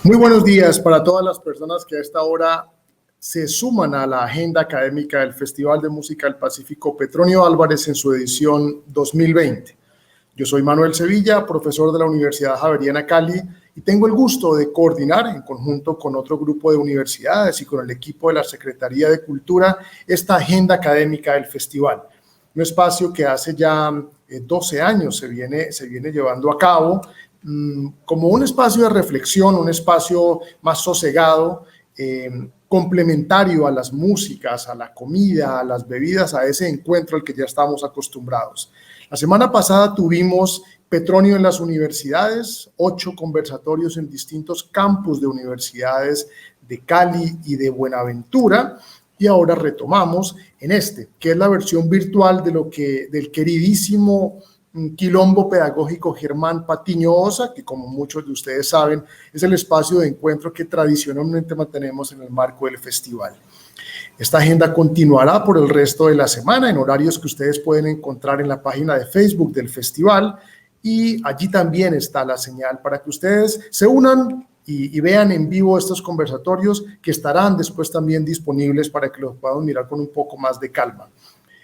Muy buenos días para todas las personas que a esta hora se suman a la agenda académica del Festival de Música del Pacífico Petronio Álvarez en su edición 2020. Yo soy Manuel Sevilla, profesor de la Universidad Javeriana Cali, y tengo el gusto de coordinar en conjunto con otro grupo de universidades y con el equipo de la Secretaría de Cultura esta agenda académica del festival. Un espacio que hace ya 12 años se viene llevando a cabo como un espacio de reflexión, un espacio más sosegado, complementario a las músicas, a la comida, a las bebidas, a ese encuentro al que ya estamos acostumbrados. La semana pasada tuvimos Petronio en las universidades, 8 conversatorios en distintos campus de universidades de Cali y de Buenaventura, y ahora retomamos en que es la versión virtual del queridísimo Quilombo Pedagógico Germán Patiño Osa, que como muchos de ustedes saben, es el espacio de encuentro que tradicionalmente mantenemos en el marco del festival. Esta agenda continuará por el resto de la semana en horarios que ustedes pueden encontrar en la página de Facebook del festival, y allí también está la señal para que ustedes se unan y vean en vivo estos conversatorios que estarán después también disponibles para que los puedan mirar con un poco más de calma.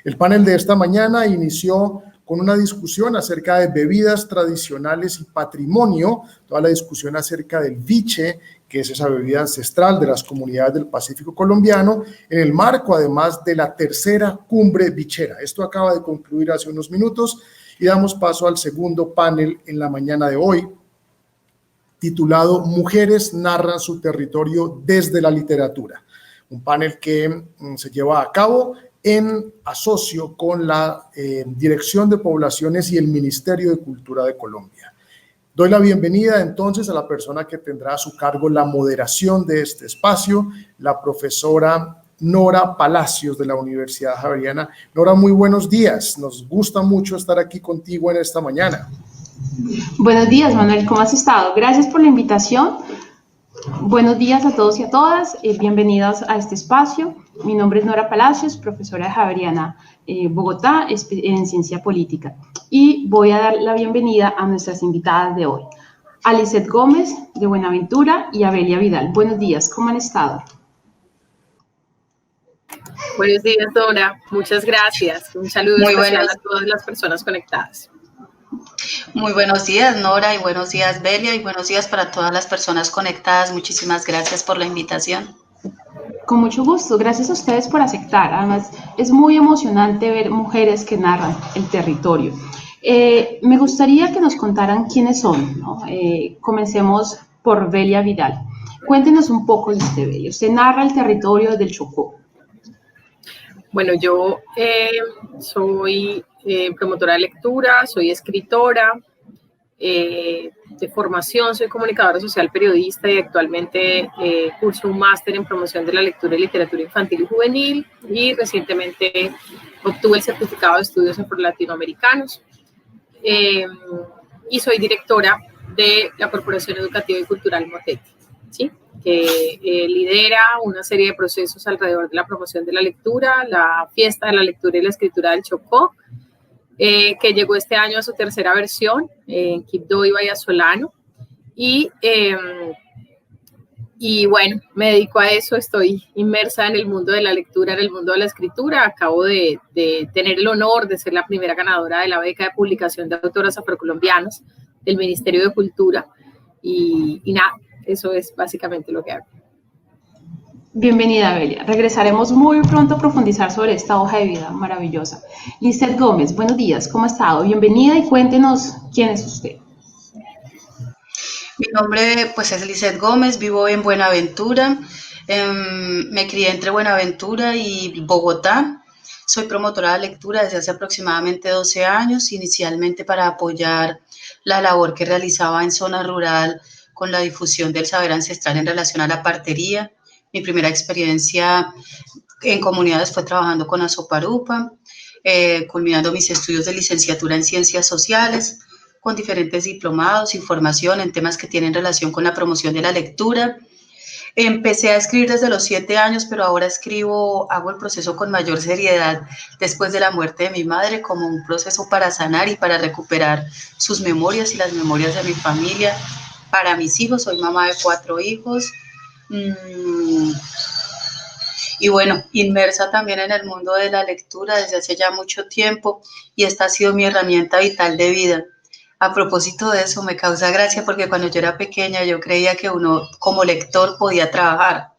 El panel de esta mañana inició con una discusión acerca de bebidas tradicionales y patrimonio, toda la discusión acerca del viche, que es esa bebida ancestral de las comunidades del Pacífico colombiano, en el marco además de la tercera cumbre vichera. Esto acaba de concluir hace unos minutos y damos paso al segundo panel en la mañana de hoy, titulado Mujeres narran su territorio desde la literatura. Un panel que se lleva a cabo en asocio con la Dirección de Poblaciones y el Ministerio de Cultura de Colombia. Doy la bienvenida entonces a la persona que tendrá a su cargo la moderación de este espacio, la profesora Nora Palacios de la Universidad Javeriana. Nora, muy buenos días. Nos gusta mucho estar aquí contigo en esta mañana. Buenos días, Manuel. ¿Cómo has estado? Gracias por la invitación. Buenos días a todos y a todas, bienvenidos a este espacio. Mi nombre es Nora Palacios, profesora de Javeriana Bogotá en Ciencia Política, y voy a dar la bienvenida a nuestras invitadas de hoy, a Lizeth Gómez de Buenaventura y a Belia Vidal. Buenos días, ¿cómo han estado? Buenos días, Nora, muchas gracias. Un saludo especial a todas las personas conectadas. Muy buenos días, Nora, y buenos días, Belia, y buenos días para todas las personas conectadas. Muchísimas gracias por la invitación. Con mucho gusto, gracias a ustedes por aceptar. Además, es muy emocionante ver mujeres que narran el territorio. Me gustaría que nos contaran quiénes son, ¿no? Comencemos por Belia Vidal. Cuéntenos un poco de usted, Belia. Usted narra el territorio del Chocó. Bueno, yo soy promotora de lectura, soy escritora, de formación soy comunicadora social periodista y actualmente curso un máster en promoción de la lectura y literatura infantil y juvenil, y recientemente obtuve el certificado de estudios afro-latinoamericanos, y soy directora de la Corporación Educativa y Cultural Moteti, ¿sí? Que lidera una serie de procesos alrededor de la promoción de la lectura, la fiesta de la lectura y la escritura del Chocó, que llegó este año a su tercera versión en Quibdó y Vallasolano, y bueno, me dedico a eso, estoy inmersa en el mundo de la lectura, en el mundo de la escritura. Acabo de tener el honor de ser la primera ganadora de la beca de publicación de autoras afrocolombianas del Ministerio de Cultura, y nada, eso es básicamente lo que hago. Bienvenida, Belia. Regresaremos muy pronto a profundizar sobre esta hoja de vida maravillosa. Lizeth Gómez, buenos días, ¿cómo ha estado? Bienvenida y cuéntenos quién es usted. Mi nombre pues es Lizeth Gómez, vivo en Buenaventura, me crié entre Buenaventura y Bogotá. Soy promotora de lectura desde hace aproximadamente 12 años, inicialmente para apoyar la labor que realizaba en zona rural con la difusión del saber ancestral en relación a la partería. Mi primera experiencia en comunidades fue trabajando con Azoparupa, culminando mis estudios de licenciatura en Ciencias Sociales, con diferentes diplomados y formación en temas que tienen relación con la promoción de la lectura. Empecé a escribir desde los 7 años, pero ahora hago el proceso con mayor seriedad después de la muerte de mi madre, como un proceso para sanar y para recuperar sus memorias y las memorias de mi familia, para mis hijos, soy mamá de 4 hijos. Y bueno, inmersa también en el mundo de la lectura desde hace ya mucho tiempo, y esta ha sido mi herramienta vital de vida. A propósito de eso, me causa gracia porque cuando yo era pequeña yo creía que uno como lector podía trabajar.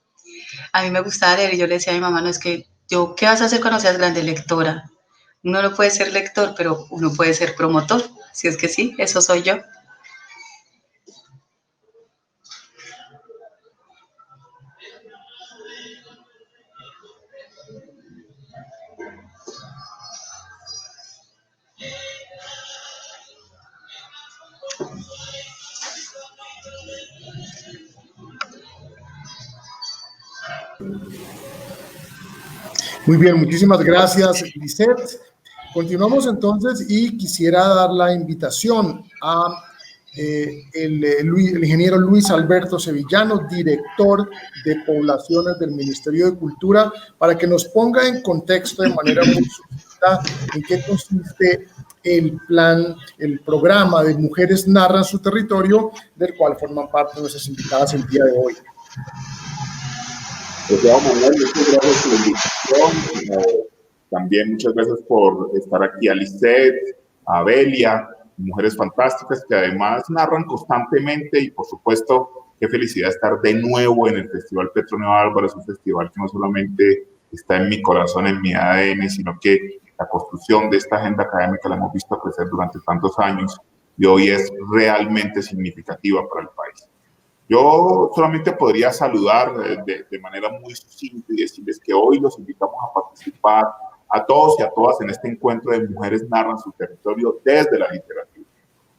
A mí me gustaba leer y yo le decía a mi mamá, no, es que yo, ¿qué vas a hacer cuando seas grande? Lectora. Uno no puede ser lector, pero uno puede ser promotor. Si es que sí, eso soy yo. Muy bien, muchísimas gracias, Lisette. Continuamos entonces y quisiera dar la invitación a el ingeniero Luis Alberto Sevillano, director de Poblaciones del Ministerio de Cultura, para que nos ponga en contexto de manera muy sucinta en qué consiste el plan, el programa de Mujeres Narran su Territorio, del cual forman parte nuestras invitadas el día de hoy. Manuel, muchas gracias por la invitación. También muchas gracias por estar aquí a Lisette, a Belia, mujeres fantásticas que además narran constantemente, y por supuesto, qué felicidad estar de nuevo en el Festival Petronio Álvarez, un festival que no solamente está en mi corazón, en mi ADN, sino que la construcción de esta agenda académica la hemos visto crecer durante tantos años y hoy es realmente significativa para el país. Yo solamente podría saludar de manera muy sucinta y decirles que hoy los invitamos a participar a todos y a todas en este encuentro de Mujeres Narran su Territorio desde la literatura.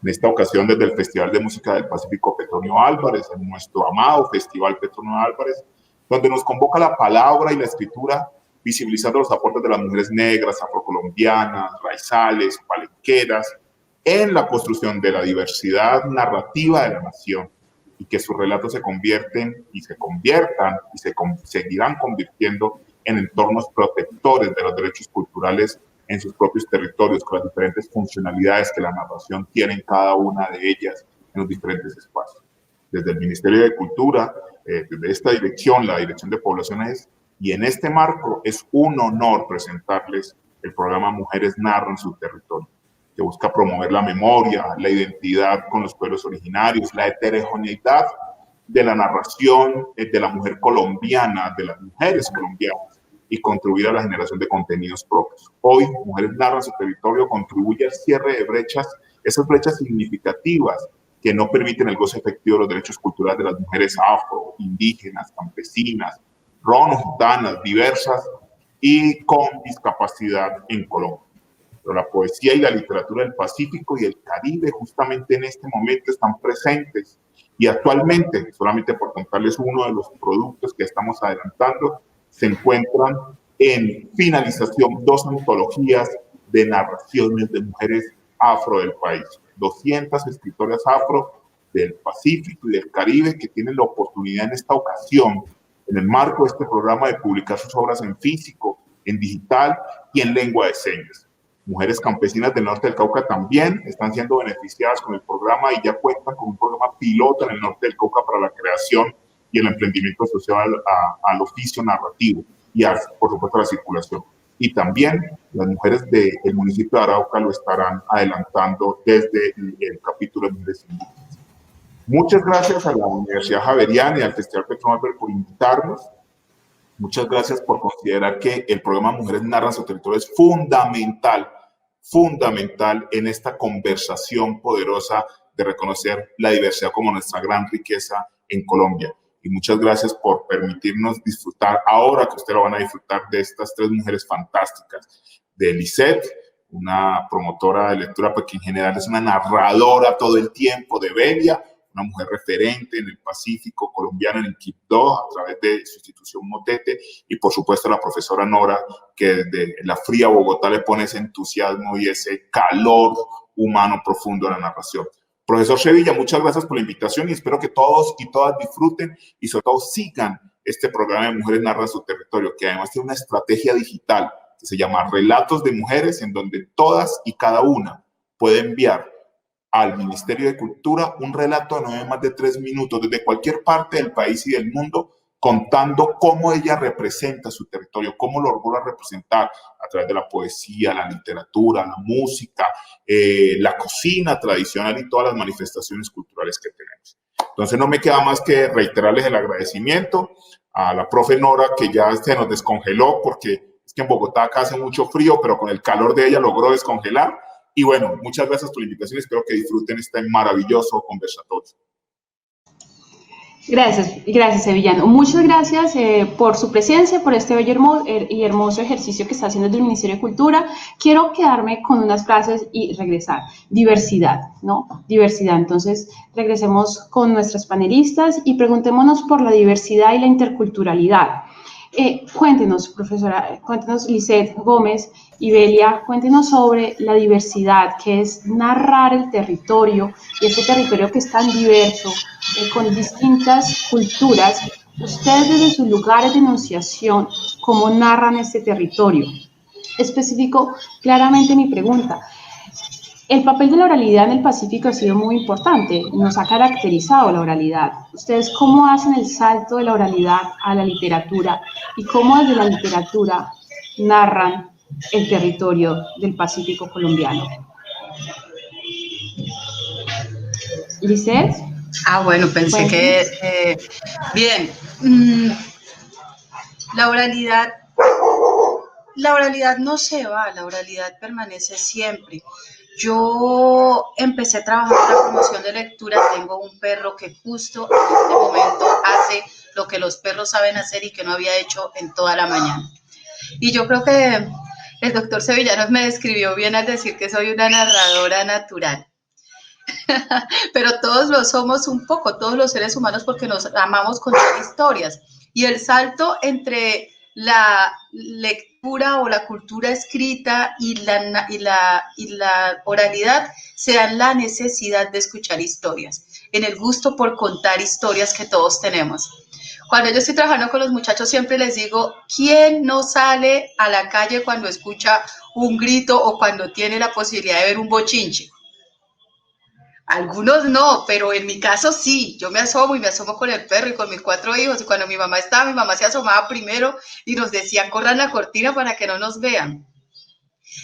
En esta ocasión desde el Festival de Música del Pacífico Petronio Álvarez, en nuestro amado Festival Petronio Álvarez, donde nos convoca la palabra y la escritura, visibilizando los aportes de las mujeres negras, afrocolombianas, raizales, palenqueras, en la construcción de la diversidad narrativa de la nación, y que sus relatos se convierten y se conviertan y se seguirán convirtiendo en entornos protectores de los derechos culturales en sus propios territorios, con las diferentes funcionalidades que la narración tiene en cada una de ellas en los diferentes espacios. Desde el Ministerio de Cultura, desde esta dirección, la Dirección de Poblaciones, y en este marco es un honor presentarles el programa Mujeres Narran su Territorio, que busca promover la memoria, la identidad con los pueblos originarios, la heterogeneidad de la narración de la mujer colombiana, de las mujeres colombianas, y contribuir a la generación de contenidos propios. Hoy, Mujeres Narran su Territorio contribuye al cierre de brechas, esas brechas significativas que no permiten el goce efectivo de los derechos culturales de las mujeres afro, indígenas, campesinas, ronos, gitanas, diversas y con discapacidad en Colombia. Pero la poesía y la literatura del Pacífico y el Caribe justamente en este momento están presentes, y actualmente, solamente por contarles uno de los productos que estamos adelantando, se encuentran en finalización 2 antologías de narraciones de mujeres afro del país, 200 escritoras afro del Pacífico y del Caribe que tienen la oportunidad en esta ocasión, en el marco de este programa, de publicar sus obras en físico, en digital y en lengua de señas. Mujeres campesinas del norte del Cauca también están siendo beneficiadas con el programa y ya cuentan con un programa piloto en el norte del Cauca para la creación y el emprendimiento social al oficio narrativo y, por supuesto, a la circulación. Y también las mujeres del municipio de Arauca lo estarán adelantando desde el capítulo de Mujeres Indígenas. Muchas gracias a la Universidad Javeriana y al Festival Petronio Álvarez por invitarnos. Muchas gracias por considerar que el programa Mujeres Narran su Territorio es fundamental en esta conversación poderosa de reconocer la diversidad como nuestra gran riqueza en Colombia. Y muchas gracias por permitirnos disfrutar, ahora que ustedes lo van a disfrutar, de estas 3 mujeres fantásticas. De Lisette, una promotora de lectura, porque en general es una narradora todo el tiempo. De Belia, una mujer referente en el Pacífico colombiano, en el Quibdó, a través de su institución Motete, y por supuesto la profesora Nora, que desde la fría Bogotá le pone ese entusiasmo y ese calor humano profundo a la narración. Profesor Sevilla, muchas gracias por la invitación y espero que todos y todas disfruten y sobre todo sigan este programa de Mujeres Narran su Territorio, que además tiene una estrategia digital que se llama Relatos de Mujeres, en donde todas y cada una puede enviar al Ministerio de Cultura un relato de no más de 3 minutos desde cualquier parte del país y del mundo, contando cómo ella representa su territorio, cómo lo logra representar a través de la poesía, la literatura, la música, la cocina tradicional y todas las manifestaciones culturales que tenemos. Entonces no me queda más que reiterarles el agradecimiento a la profe Nora, que ya se nos descongeló, porque es que en Bogotá acá hace mucho frío, pero con el calor de ella logró descongelar. Y bueno, muchas gracias por la invitación, espero que disfruten este maravilloso conversatorio. Gracias, Sevillano. Muchas gracias por su presencia, por este bello y hermoso ejercicio que está haciendo el Ministerio de Cultura. Quiero quedarme con unas frases y regresar. Diversidad, ¿no? Diversidad. Entonces, regresemos con nuestras panelistas y preguntémonos por la diversidad y la interculturalidad. Cuéntenos, profesora, cuéntenos, Lisset Gómez y Belia, cuéntenos sobre la diversidad, que es narrar el territorio, y este territorio que es tan diverso, con distintas culturas. Ustedes desde sus lugares de enunciación, ¿cómo narran este territorio? Especifico claramente mi pregunta. El papel de la oralidad en el Pacífico ha sido muy importante, nos ha caracterizado la oralidad. ¿Ustedes cómo hacen el salto de la oralidad a la literatura y cómo desde la literatura narran el territorio del Pacífico colombiano? ¿Lisset? Bueno, pensé que... bien, la oralidad no se va, la oralidad permanece siempre. Yo empecé a trabajar en la promoción de lectura, tengo un perro que justo en este momento hace lo que los perros saben hacer y que no había hecho en toda la mañana. Y yo creo que el doctor Sevillanos me describió bien al decir que soy una narradora natural. Pero todos lo somos un poco, todos los seres humanos, porque nos amamos contar historias. Y el salto entre la lectura o la cultura escrita y la oralidad se da en la necesidad de escuchar historias, en el gusto por contar historias que todos tenemos. Cuando yo estoy trabajando con los muchachos siempre les digo, ¿quién no sale a la calle cuando escucha un grito o cuando tiene la posibilidad de ver un bochinche? Algunos no, pero en mi caso sí. Yo me asomo con el perro y con mis 4 hijos. Y cuando mi mamá estaba, mi mamá se asomaba primero y nos decía, corran la cortina para que no nos vean.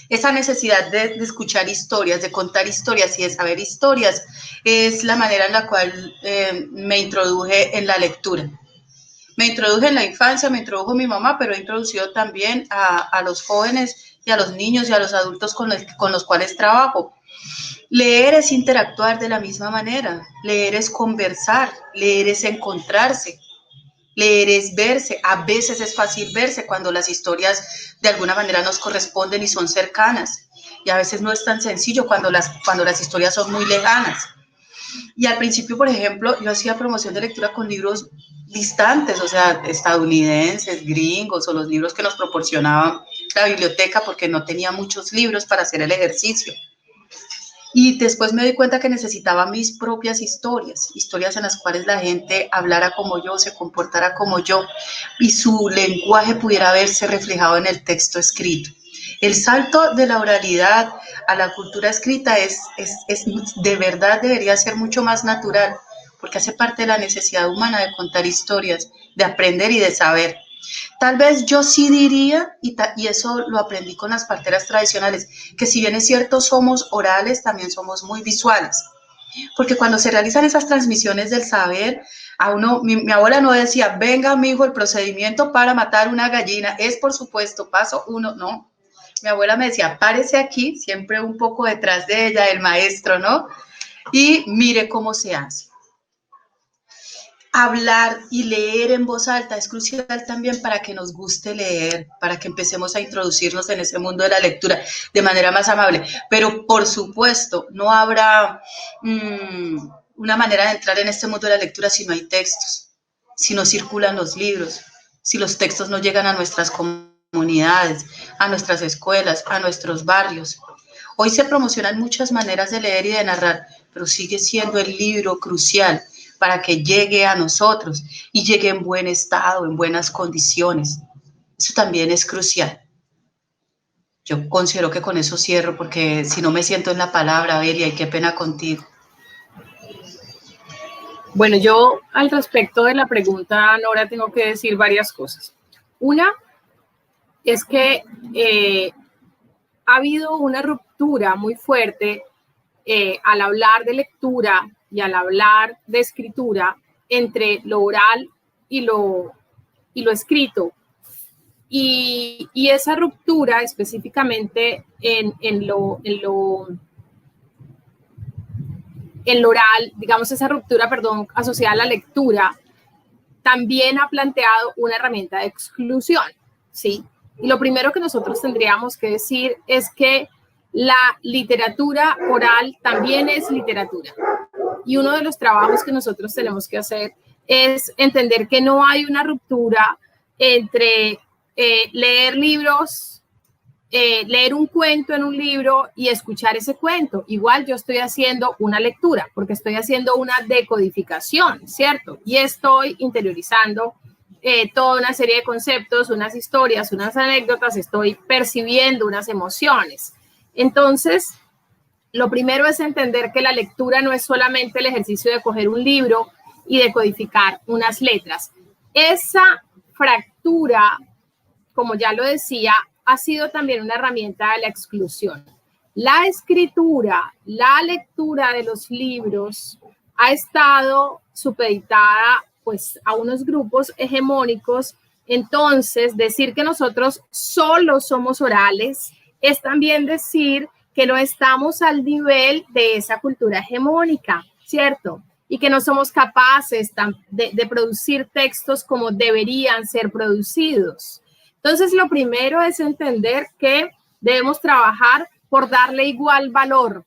Esa necesidad de escuchar historias, de contar historias y de saber historias es la manera en la cual me introduje en la lectura. Me introduje en la infancia, me introdujo mi mamá, pero he introducido también a los jóvenes y a los niños y a los adultos con los cuales trabajo. Leer es interactuar de la misma manera, leer es conversar, leer es encontrarse, leer es verse. A veces es fácil verse cuando las historias de alguna manera nos corresponden y son cercanas. Y a veces no es tan sencillo cuando las historias son muy lejanas. Y al principio, por ejemplo, yo hacía promoción de lectura con libros distantes, o sea, estadounidenses, gringos, o los libros que nos proporcionaba la biblioteca, porque no tenía muchos libros para hacer el ejercicio. Y después me di cuenta que necesitaba mis propias historias en las cuales la gente hablara como yo, se comportara como yo y su lenguaje pudiera verse reflejado en el texto escrito. El salto de la oralidad a la cultura escrita es de verdad debería ser mucho más natural, porque hace parte de la necesidad humana de contar historias, de aprender y de saber. Tal vez yo sí diría, y eso lo aprendí con las parteras tradicionales, que si bien es cierto somos orales, también somos muy visuales. Porque cuando se realizan esas transmisiones del saber, a uno, mi abuela no decía, venga, mijo, el procedimiento para matar una gallina es, por supuesto, paso 1, no. Mi abuela me decía, párese aquí, siempre un poco detrás de ella, el maestro, ¿no? Y mire cómo se hace. Hablar y leer en voz alta es crucial también para que nos guste leer, para que empecemos a introducirnos en ese mundo de la lectura de manera más amable. Pero, por supuesto, no habrá una manera de entrar en este mundo de la lectura si no hay textos, si no circulan los libros, si los textos no llegan a nuestras comunidades, a nuestras escuelas, a nuestros barrios. Hoy se promocionan muchas maneras de leer y de narrar, pero sigue siendo el libro crucial para que llegue a nosotros y llegue en buen estado, en buenas condiciones. Eso también es crucial. yo considero que con eso cierro, porque si no me siento en la palabra, Belia, y qué pena contigo. Bueno, yo al respecto de la pregunta, Nora, tengo que decir varias cosas. Una es que ha habido una ruptura muy fuerte al hablar de lectura y al hablar de escritura entre lo oral y lo escrito. Y esa ruptura específicamente en lo oral, digamos esa ruptura, perdón, asociada a la lectura, también ha planteado una herramienta de exclusión, ¿sí? Y lo primero que nosotros tendríamos que decir es que la literatura oral también es literatura. Y uno de los trabajos que nosotros tenemos que hacer es entender que no hay una ruptura entre leer libros, leer un cuento en un libro y escuchar ese cuento. Igual yo estoy haciendo una lectura porque estoy haciendo una decodificación, ¿cierto? Y estoy interiorizando toda una serie de conceptos, unas historias, unas anécdotas, estoy percibiendo unas emociones. Entonces, lo primero es entender que la lectura no es solamente el ejercicio de coger un libro y decodificar unas letras. Esa fractura, como ya lo decía, ha sido también una herramienta de la exclusión. La escritura, la lectura de los libros ha estado supeditada pues a unos grupos hegemónicos. Entonces, decir que nosotros solo somos orales es también decir que no estamos al nivel de esa cultura hegemónica, ¿cierto? Y que no somos capaces de producir textos como deberían ser producidos. Entonces, lo primero es entender que debemos trabajar por darle igual valor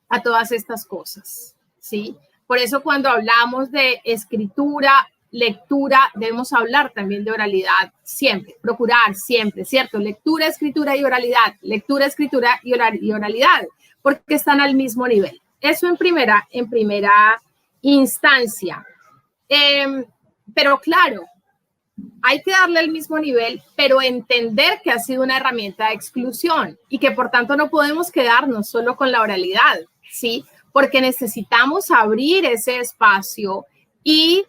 a todas estas cosas, ¿sí? Por eso cuando hablamos de escritura, lectura, debemos hablar también de oralidad siempre, procurar siempre, ¿cierto? Lectura, escritura y oralidad, lectura, escritura y oralidad, porque están al mismo nivel. Eso en primera instancia. Pero claro, hay que darle el mismo nivel, pero entender que ha sido una herramienta de exclusión y que por tanto no podemos quedarnos solo con la oralidad, ¿sí? Porque necesitamos abrir ese espacio y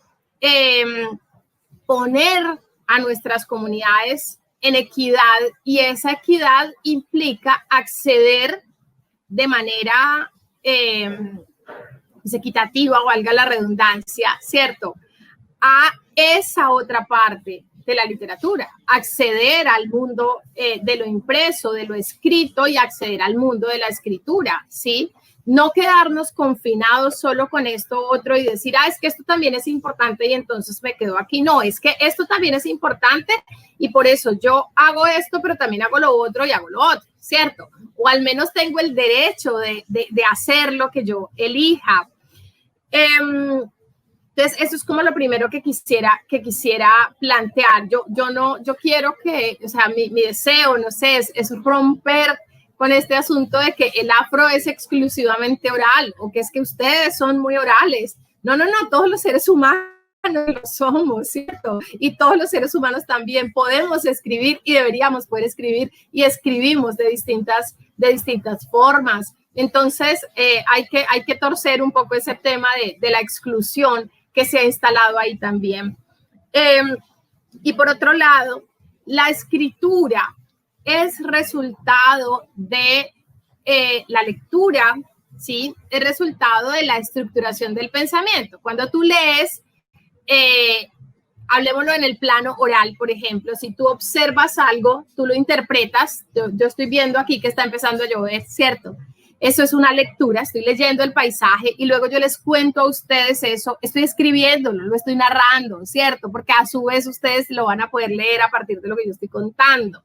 poner a nuestras comunidades en equidad, y esa equidad implica acceder de manera equitativa, o valga la redundancia, ¿cierto?, a esa otra parte de la literatura, acceder al mundo de lo impreso, de lo escrito, y acceder al mundo de la escritura, ¿sí? No quedarnos confinados solo con esto otro y decir, es que esto también es importante y entonces me quedo aquí. No, es que esto también es importante y por eso yo hago esto, pero también hago lo otro y hago lo otro, ¿cierto? O al menos tengo el derecho de hacer lo que yo elija. Entonces, eso es como lo primero que quisiera plantear. Yo quiero que, o sea, mi deseo, no sé, es romper con este asunto de que el afro es exclusivamente oral, o que es que ustedes son muy orales. No, todos los seres humanos lo somos, ¿cierto? Y todos los seres humanos también podemos escribir y deberíamos poder escribir, y escribimos de distintas formas. Entonces, hay que torcer un poco ese tema de la exclusión que se ha instalado ahí también. Y por otro lado, la escritura es resultado de la lectura, ¿sí? Es resultado de la estructuración del pensamiento. Cuando tú lees, hablemoslo en el plano oral, por ejemplo, si tú observas algo, tú lo interpretas. Yo estoy viendo aquí que está empezando a llover, ¿cierto? Eso es una lectura, estoy leyendo el paisaje y luego yo les cuento a ustedes eso, estoy escribiéndolo, lo estoy narrando, ¿cierto? Porque a su vez ustedes lo van a poder leer a partir de lo que yo estoy contando.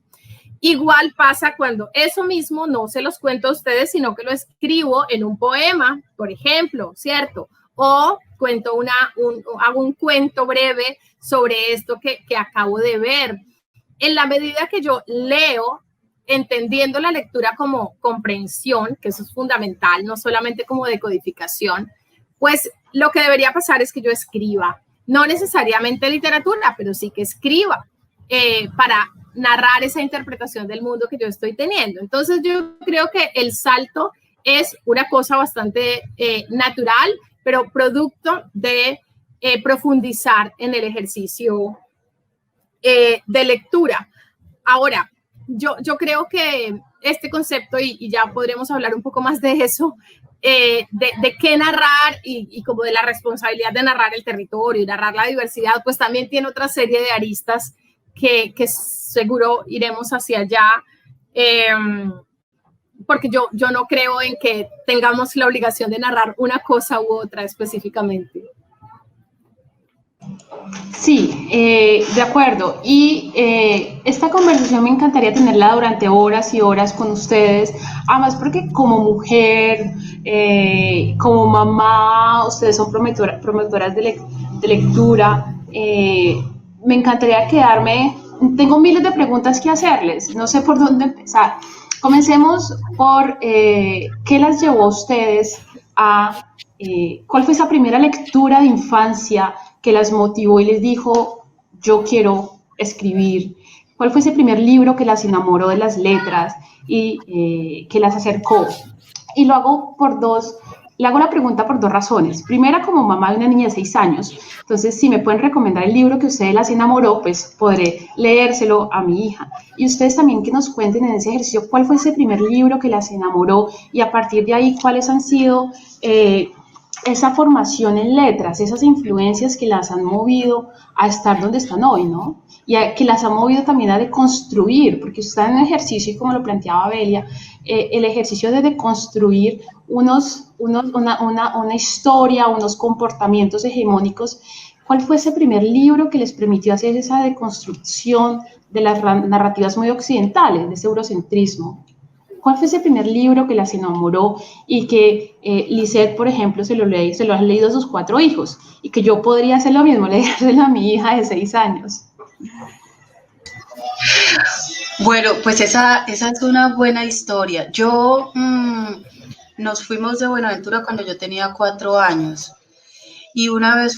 Igual pasa cuando eso mismo no se los cuento a ustedes, sino que lo escribo en un poema, por ejemplo, ¿cierto? O hago un cuento breve sobre esto que acabo de ver. En la medida que yo leo, entendiendo la lectura como comprensión, que eso es fundamental, no solamente como decodificación, pues lo que debería pasar es que yo escriba, no necesariamente literatura, pero sí que escriba para narrar esa interpretación del mundo que yo estoy teniendo. Entonces yo creo que el salto es una cosa bastante natural, pero producto de profundizar en el ejercicio de lectura. Ahora, yo creo que este concepto, y ya podremos hablar un poco más de eso, de qué narrar y como de la responsabilidad de narrar el territorio y narrar la diversidad, pues también tiene otra serie de aristas que seguro iremos hacia allá, porque yo no creo en que tengamos la obligación de narrar una cosa u otra específicamente. Sí, de acuerdo. Y esta conversación me encantaría tenerla durante horas y horas con ustedes, además porque como mujer, como mamá, ustedes son promotoras de lectura, me encantaría quedarme, tengo miles de preguntas que hacerles, no sé por dónde empezar. Comencemos por qué las llevó a ustedes a, cuál fue esa primera lectura de infancia que las motivó y les dijo, yo quiero escribir. ¿Cuál fue ese primer libro que las enamoró de las letras y que las acercó? Y lo hago por dos, le hago la pregunta por dos razones. Primera, como mamá de una niña de 6 años, entonces si me pueden recomendar el libro que ustedes las enamoró, pues podré leérselo a mi hija. Y ustedes también que nos cuenten en ese ejercicio cuál fue ese primer libro que las enamoró y a partir de ahí cuáles han sido esa formación en letras, esas influencias que las han movido a estar donde están hoy, ¿no? Y que las han movido también a deconstruir, porque están en un ejercicio, y como lo planteaba Belia, el ejercicio de deconstruir una historia, unos comportamientos hegemónicos. ¿Cuál fue ese primer libro que les permitió hacer esa deconstrucción de las narrativas muy occidentales, de ese eurocentrismo? ¿Cuál fue ese primer libro que las enamoró y que Lisette, por ejemplo, se lo ha leído a sus 4 hijos y que yo podría hacer lo mismo, leérselo a mi hija de 6 años? Bueno, pues esa es una buena historia. Nos fuimos de Buenaventura cuando yo tenía 4 años y una vez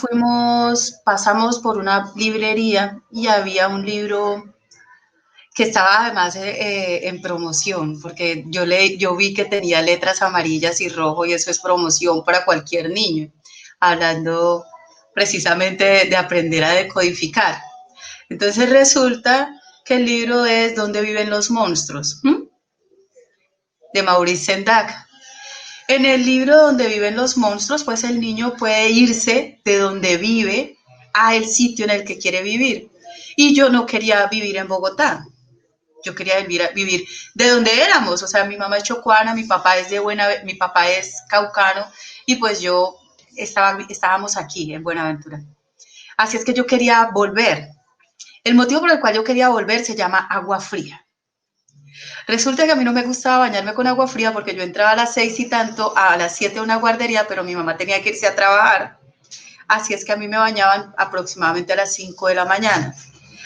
pasamos por una librería y había un libro que estaba además en promoción, porque yo vi que tenía letras amarillas y rojo y eso es promoción para cualquier niño, hablando precisamente de aprender a decodificar. Entonces resulta que el libro es ¿Dónde viven los monstruos? De Maurice Sendak. En el libro Donde viven los monstruos, pues el niño puede irse de donde vive a el sitio en el que quiere vivir. Y yo no quería vivir en Bogotá. Yo quería vivir de donde éramos, o sea, mi mamá es chocuana, mi papá es caucano y pues estábamos aquí en Buenaventura. Así es que yo quería volver. El motivo por el cual yo quería volver se llama agua fría. Resulta que a mí no me gustaba bañarme con agua fría porque yo entraba a las 6 y tanto, a las 7 a una guardería, pero mi mamá tenía que irse a trabajar. Así es que a mí me bañaban aproximadamente a las 5 de la mañana.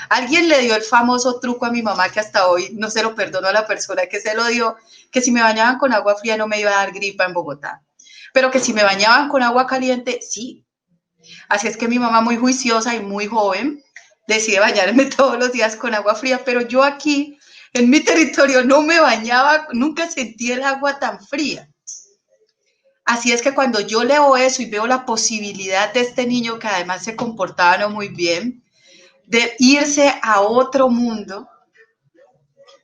Alguien le dio el famoso truco a mi mamá que hasta hoy no se lo perdono a la persona que se lo dio, que si me bañaban con agua fría no me iba a dar gripa en Bogotá, pero que si me bañaban con agua caliente, sí. Así es que mi mamá, muy juiciosa y muy joven, decide bañarme todos los días con agua fría, pero yo aquí, en mi territorio, no me bañaba, nunca sentí el agua tan fría. Así es que cuando yo leo eso y veo la posibilidad de este niño que además se comportaba no muy bien, de irse a otro mundo,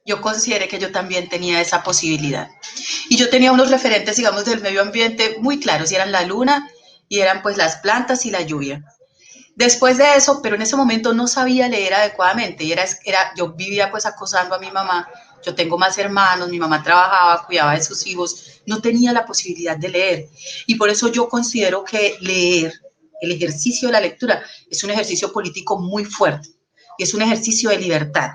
yo consideré que yo también tenía esa posibilidad. Y yo tenía unos referentes, digamos, del medio ambiente muy claros, y eran la luna, y eran pues las plantas y la lluvia. Después de eso, pero en ese momento no sabía leer adecuadamente, y yo vivía pues acosando a mi mamá, yo tengo más hermanos, mi mamá trabajaba, cuidaba de sus hijos, no tenía la posibilidad de leer. Y por eso yo considero que leer, el ejercicio de la lectura, es un ejercicio político muy fuerte y es un ejercicio de libertad.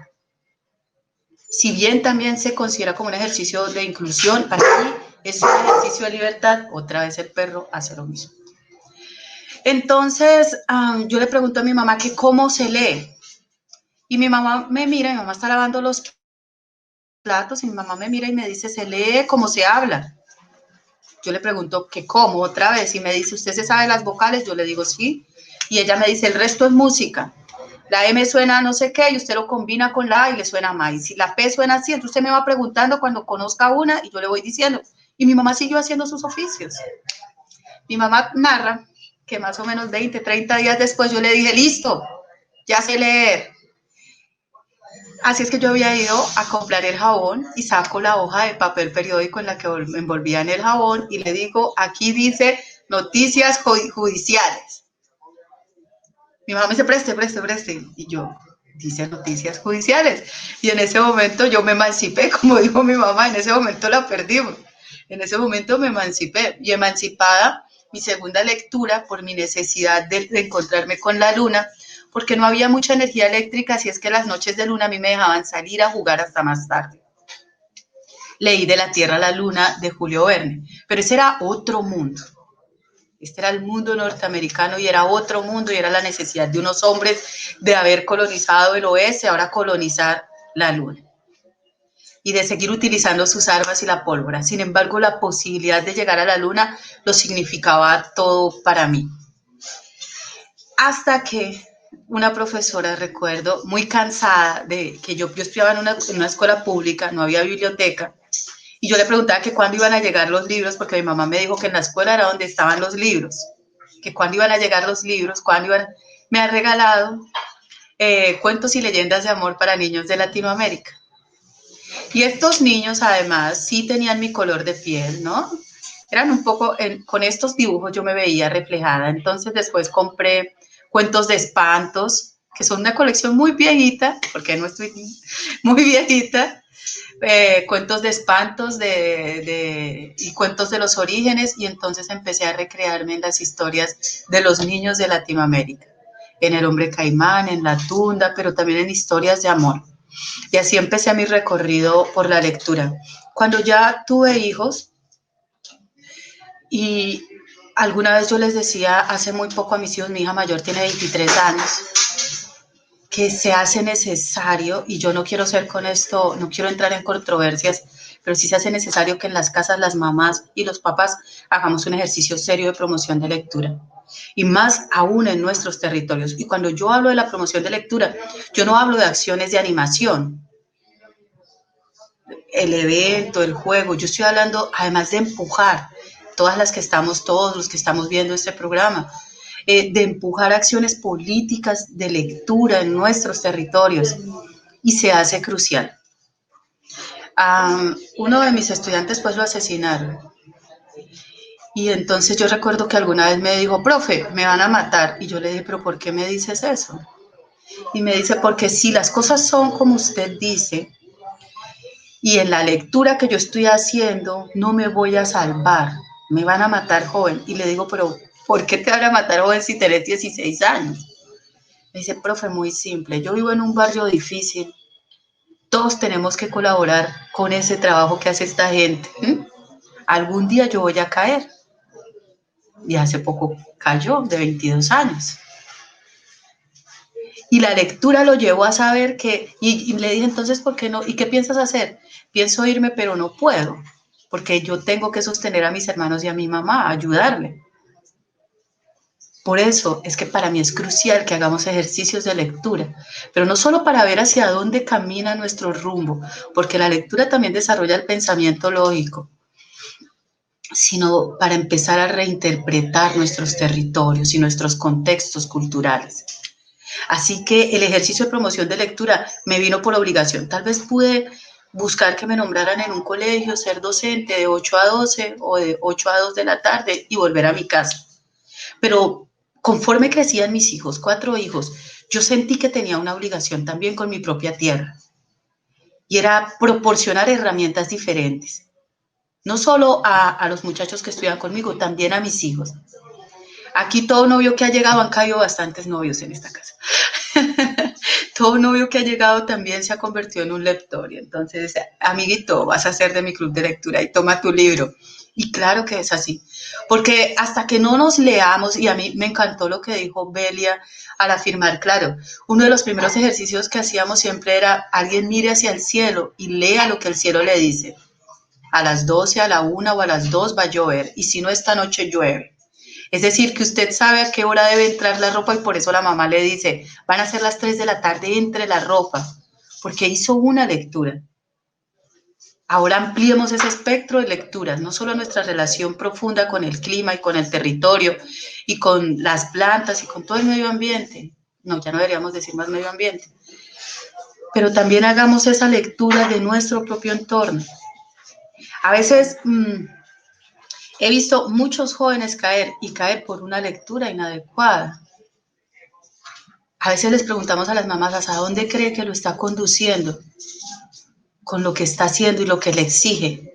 Si bien también se considera como un ejercicio de inclusión, para mí es un ejercicio de libertad. Otra vez el perro hace lo mismo. Entonces, yo le pregunto a mi mamá que cómo se lee. Y mi mamá me mira, mi mamá está lavando los platos y mi mamá me mira y me dice, se lee como se habla. Yo le pregunto que cómo otra vez y me dice, ¿usted se sabe las vocales? Yo le digo sí. Y ella me dice, el resto es música. La M suena no sé qué y usted lo combina con la A y le suena más. Y si la P suena así, entonces usted me va preguntando cuando conozca una y yo le voy diciendo. Y mi mamá siguió haciendo sus oficios. Mi mamá narra que más o menos 20, 30 días después yo le dije, listo, ya sé leer. Así es que yo había ido a comprar el jabón y saco la hoja de papel periódico en la que envolvían el jabón y le digo, aquí dice noticias judiciales. Mi mamá me dice, preste. Y yo, dice noticias judiciales. Y en ese momento yo me emancipé, como dijo mi mamá, en ese momento la perdimos. En ese momento me emancipé. Y emancipada, mi segunda lectura, por mi necesidad de encontrarme con la luna, porque no había mucha energía eléctrica, así es que las noches de luna a mí me dejaban salir a jugar hasta más tarde. Leí De la Tierra a la Luna de Julio Verne, pero ese era otro mundo. Este era el mundo norteamericano y era otro mundo y era la necesidad de unos hombres de haber colonizado el oeste, ahora colonizar la luna y de seguir utilizando sus armas y la pólvora. Sin embargo, la posibilidad de llegar a la luna lo significaba todo para mí. Hasta que una profesora, recuerdo, muy cansada de que yo estudiaba en una escuela pública, no había biblioteca, y yo le preguntaba que cuándo iban a llegar los libros, porque mi mamá me dijo que en la escuela era donde estaban los libros, que cuándo iban a llegar los libros, me ha regalado cuentos y leyendas de amor para niños de Latinoamérica. Y estos niños además sí tenían mi color de piel, ¿no? Eran un poco, con estos dibujos yo me veía reflejada. Entonces después compré cuentos de espantos, que son una colección muy viejita, porque no estoy muy viejita, cuentos de espantos y cuentos de los orígenes, y entonces empecé a recrearme en las historias de los niños de Latinoamérica, en El Hombre Caimán, en La Tunda, pero también en historias de amor. Y así empecé mi recorrido por la lectura. Cuando ya tuve hijos, y alguna vez yo les decía hace muy poco a mis hijos, mi hija mayor tiene 23 años, que se hace necesario, y yo no quiero ser con esto, no quiero entrar en controversias, pero sí se hace necesario que en las casas las mamás y los papás hagamos un ejercicio serio de promoción de lectura. Y más aún en nuestros territorios. Y cuando yo hablo de la promoción de lectura, yo no hablo de acciones de animación, el evento, el juego, yo estoy hablando además de empujar, todos los que estamos viendo este programa, de empujar acciones políticas de lectura en nuestros territorios, y se hace crucial. Uno de mis estudiantes pues lo asesinaron, y entonces yo recuerdo que alguna vez me dijo, profe, me van a matar, y yo le dije, pero ¿por qué me dices eso? Y me dice, porque si las cosas son como usted dice, y en la lectura que yo estoy haciendo no me voy a salvar, me van a matar joven. Y le digo, pero ¿por qué te van a matar joven si tenés 16 años? Me dice, profe, muy simple, yo vivo en un barrio difícil, todos tenemos que colaborar con ese trabajo que hace esta gente. Algún día yo voy a caer. Y hace poco cayó, de 22 años. Y la lectura lo llevó a saber que, y le dije, entonces, ¿por qué no? ¿Y qué piensas hacer? Pienso irme, pero no puedo, porque yo tengo que sostener a mis hermanos y a mi mamá, ayudarle. Por eso es que para mí es crucial que hagamos ejercicios de lectura, pero no solo para ver hacia dónde camina nuestro rumbo, porque la lectura también desarrolla el pensamiento lógico, sino para empezar a reinterpretar nuestros territorios y nuestros contextos culturales. Así que el ejercicio de promoción de lectura me vino por obligación. Tal vez pude buscar que me nombraran en un colegio, ser docente de 8 a 12 o de 8 a 2 de la tarde y volver a mi casa. Pero conforme crecían mis hijos, 4 hijos, yo sentí que tenía una obligación también con mi propia tierra. Y era proporcionar herramientas diferentes. No solo a los muchachos que estudian conmigo, también a mis hijos. Aquí todo novio que ha llegado, han caído bastantes novios en esta casa. Todo novio que ha llegado también se ha convertido en un lector. Y entonces, amiguito, vas a ser de mi club de lectura y toma tu libro. Y claro que es así. Porque hasta que no nos leamos, y a mí me encantó lo que dijo Belia al afirmar, claro, uno de los primeros ejercicios que hacíamos siempre era, alguien mire hacia el cielo y lea lo que el cielo le dice. A las 12, a la 1 o a las 2 va a llover, y si no, esta noche llueve. Es decir, que usted sabe a qué hora debe entrar la ropa y por eso la mamá le dice, van a ser las 3 de la tarde, entre la ropa, porque hizo una lectura. Ahora ampliemos ese espectro de lecturas, no solo nuestra relación profunda con el clima y con el territorio y con las plantas y con todo el medio ambiente. No, ya no deberíamos decir más medio ambiente. Pero también hagamos esa lectura de nuestro propio entorno. A veces he visto muchos jóvenes caer por una lectura inadecuada. A veces les preguntamos a las mamás, ¿hasta dónde cree que lo está conduciendo con lo que está haciendo y lo que le exige?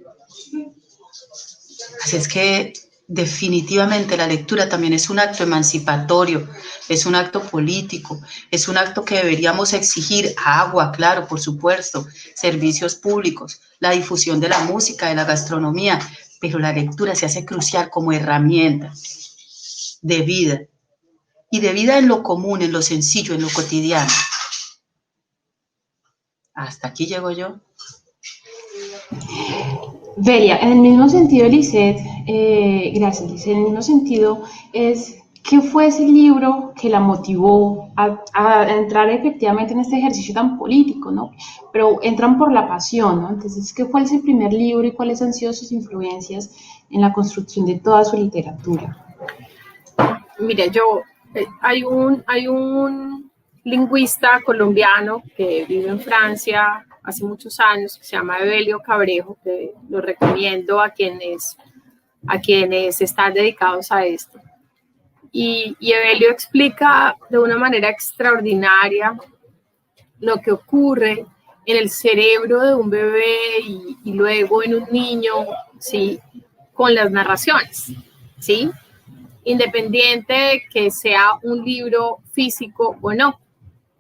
Así es que definitivamente la lectura también es un acto emancipatorio, es un acto político, es un acto que deberíamos exigir: agua, claro, por supuesto, servicios públicos, la difusión de la música, de la gastronomía, pero la lectura se hace crucial como herramienta de vida, y de vida en lo común, en lo sencillo, en lo cotidiano. Hasta aquí llego yo. Velia, en el mismo sentido, Lisette, gracias, Lisette, en el mismo sentido, ¿qué fue ese libro que la motivó a entrar efectivamente en este ejercicio tan político, ¿no? Pero entran por la pasión, ¿no? Entonces, ¿qué fue ese primer libro y cuáles han sido sus influencias en la construcción de toda su literatura? Mire, hay un lingüista colombiano que vive en Francia hace muchos años, que se llama Evelio Cabrejo, que lo recomiendo a quienes están dedicados a esto. Y Evelio explica de una manera extraordinaria lo que ocurre en el cerebro de un bebé y luego en un niño, ¿sí?, con las narraciones, ¿sí?, independiente de que sea un libro físico o no.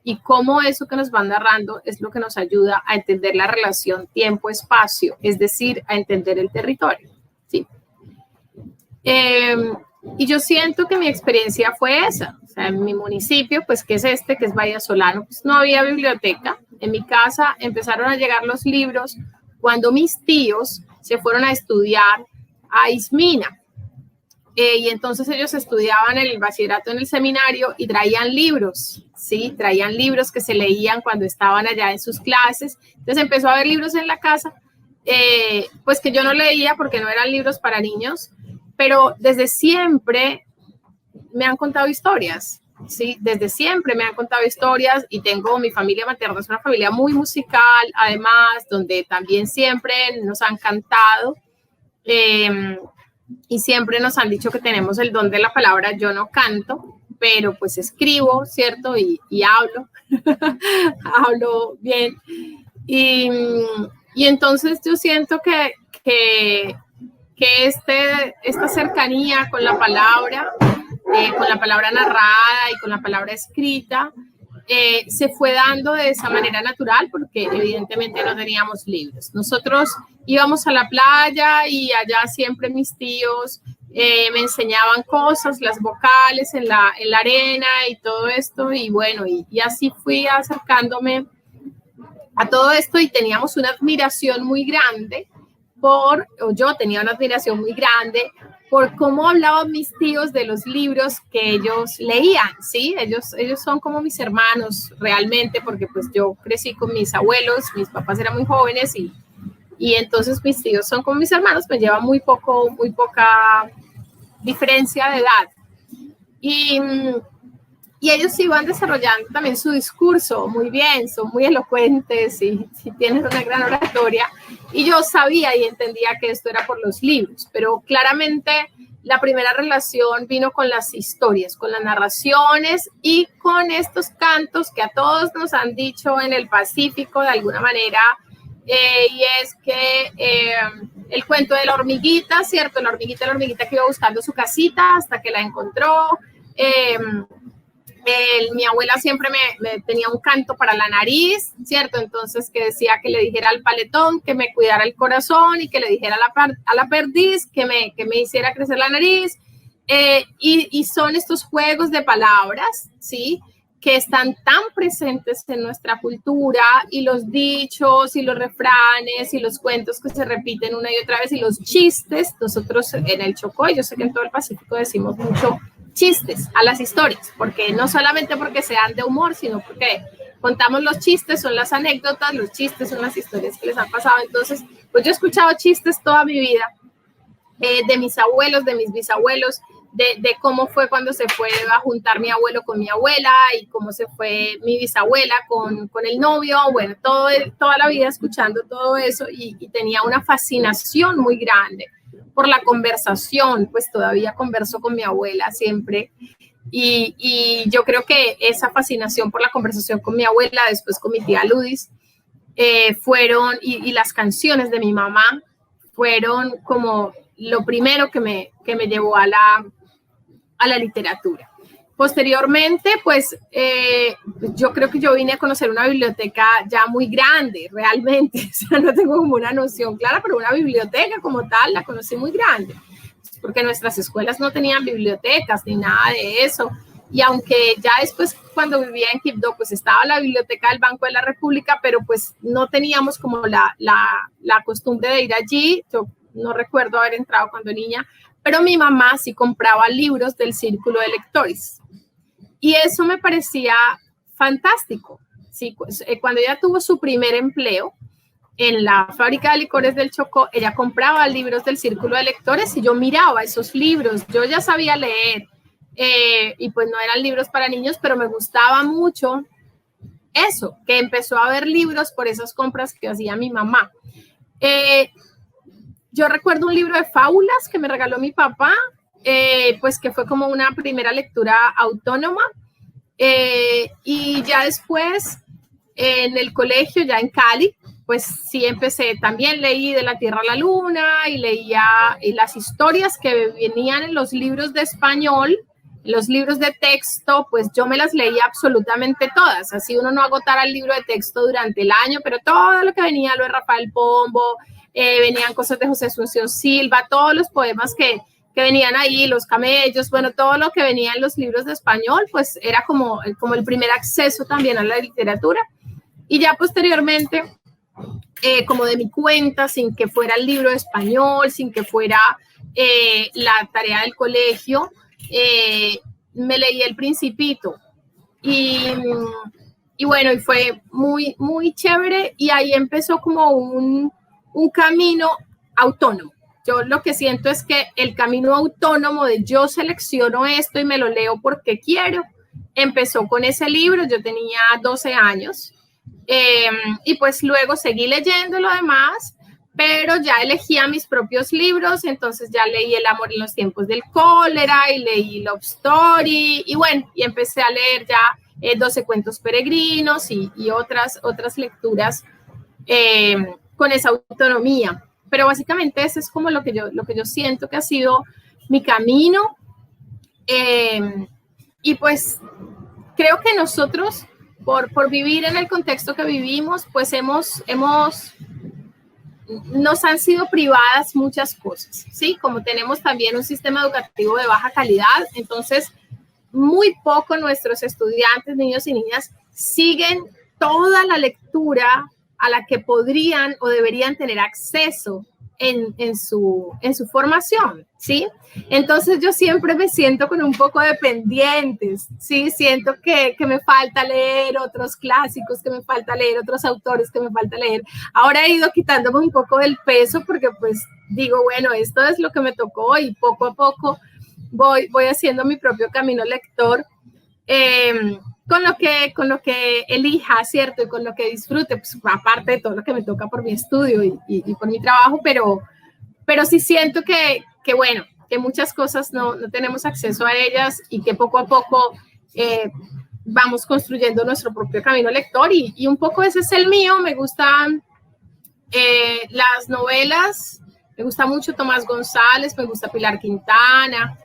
Y cómo eso que nos van narrando es lo que nos ayuda a entender la relación tiempo-espacio, es decir, a entender el territorio, ¿sí? Y yo siento que mi experiencia fue esa. O sea, en mi municipio, pues, que es que es Vallasolano, pues no había biblioteca. En mi casa empezaron a llegar los libros cuando mis tíos se fueron a estudiar a Ismina. Y entonces ellos estudiaban el bachillerato en el seminario y traían libros, ¿sí? Traían libros que se leían cuando estaban allá en sus clases. Entonces empezó a haber libros en la casa, pues que yo no leía porque no eran libros para niños, pero desde siempre me han contado historias, ¿sí? Desde siempre me han contado historias y tengo mi familia materna, es una familia muy musical, además, donde también siempre nos han cantado. Y siempre nos han dicho que tenemos el don de la palabra. Yo no canto, pero pues escribo, ¿cierto? Y hablo, hablo bien. Y entonces yo siento que esta cercanía con la palabra narrada y con la palabra escrita, se fue dando de esa manera natural porque evidentemente no teníamos libros. Nosotros íbamos a la playa y allá siempre mis tíos me enseñaban cosas, las vocales en la arena y todo esto, y bueno, y así fui acercándome a todo esto y teníamos una admiración muy grande yo tenía una admiración muy grande por cómo hablaban mis tíos de los libros que ellos leían, ¿sí? Ellos son como mis hermanos realmente, porque pues yo crecí con mis abuelos, mis papás eran muy jóvenes y entonces mis tíos son como mis hermanos, me llevan muy poca diferencia de edad. Y ellos iban desarrollando también su discurso muy bien, son muy elocuentes y tienen una gran oratoria. Y yo sabía y entendía que esto era por los libros, pero claramente la primera relación vino con las historias, con las narraciones y con estos cantos que a todos nos han dicho en el Pacífico de alguna manera, y es que el cuento de la hormiguita, ¿cierto? La hormiguita que iba buscando su casita hasta que la encontró. Mi abuela siempre me tenía un canto para la nariz, ¿cierto? Entonces que decía que le dijera al paletón que me cuidara el corazón y que le dijera a la perdiz que me hiciera crecer la nariz. Y son estos juegos de palabras, ¿sí? que están tan presentes en nuestra cultura, y los dichos y los refranes y los cuentos que se repiten una y otra vez y los chistes. Nosotros en el Chocó, y yo sé que en todo el Pacífico decimos mucho chistes a las historias, porque no solamente porque sean de humor, sino porque contamos los chistes, son las anécdotas, los chistes son las historias que les han pasado. Entonces, pues yo he escuchado chistes toda mi vida, de mis abuelos, de mis bisabuelos, de cómo fue cuando se fue a juntar mi abuelo con mi abuela y cómo se fue mi bisabuela con el novio. Bueno, toda la vida escuchando todo eso, y tenía una fascinación muy grande por la conversación. Pues todavía converso con mi abuela siempre, y yo creo que esa fascinación por la conversación con mi abuela, después con mi tía Ludis, fueron, y las canciones de mi mamá fueron como lo primero que me llevó a la literatura. Posteriormente, pues yo creo que yo vine a conocer una biblioteca ya muy grande, realmente. O sea, no tengo como una noción clara, pero una biblioteca como tal la conocí muy grande, porque nuestras escuelas no tenían bibliotecas ni nada de eso. Y aunque ya después, cuando vivía en Quibdó, pues estaba la biblioteca del Banco de la República, pero pues no teníamos como la costumbre de ir allí. Yo no recuerdo haber entrado cuando niña, pero mi mamá sí compraba libros del Círculo de Lectores. Y eso me parecía fantástico. Sí, pues, cuando ella tuvo su primer empleo en la fábrica de licores del Chocó, ella compraba libros del Círculo de Lectores y yo miraba esos libros. Yo ya sabía leer, y pues no eran libros para niños, pero me gustaba mucho eso, que empezó a ver libros por esas compras que hacía mi mamá. Yo recuerdo un libro de fábulas que me regaló mi papá, pues que fue como una primera lectura autónoma, y ya después en el colegio, ya en Cali, pues sí empecé, también leí De la Tierra a la Luna, y leía las historias que venían en los libros de español, los libros de texto, pues yo me las leía absolutamente todas. Así uno no agotara el libro de texto durante el año, pero todo lo que venía, lo de Rafael Pombo, venían cosas de José Asunción Silva, todos los poemas que venían ahí, los camellos, bueno, todo lo que venía en los libros de español, pues era como el primer acceso también a la literatura. Y ya posteriormente, como de mi cuenta, sin que fuera el libro de español, sin que fuera la tarea del colegio, me leí El Principito, y bueno, y fue muy, muy chévere, y ahí empezó como un camino autónomo. Yo lo que siento es que el camino autónomo de yo selecciono esto y me lo leo porque quiero, empezó con ese libro. Yo tenía 12 años, y pues luego seguí leyendo lo demás, pero ya elegía mis propios libros. Entonces ya leí El amor en los tiempos del cólera, y leí Love Story, y bueno, y empecé a leer ya 12 cuentos peregrinos y otras lecturas con esa autonomía. Pero básicamente eso es como lo que yo siento que ha sido mi camino, y pues creo que nosotros, por vivir en el contexto que vivimos, pues nos han sido privadas muchas cosas, ¿sí? Como tenemos también un sistema educativo de baja calidad, entonces muy poco nuestros estudiantes, niños y niñas, siguen toda la lectura a la que podrían o deberían tener acceso en su formación, ¿sí? Entonces yo siempre me siento con un poco de pendientes, ¿sí? Siento que me falta leer otros clásicos, que me falta leer otros autores, que me falta leer. Ahora he ido quitándome un poco del peso, porque pues digo, bueno, esto es lo que me tocó, y poco a poco voy haciendo mi propio camino lector, con lo que elija, ¿cierto? Y con lo que disfrute, pues aparte de todo lo que me toca por mi estudio y por mi trabajo, pero sí siento que bueno, que muchas cosas no tenemos acceso a ellas, y que poco a poco vamos construyendo nuestro propio camino lector, y un poco ese es el mío. Me gustan las novelas, me gusta mucho Tomás González, me gusta Pilar Quintana,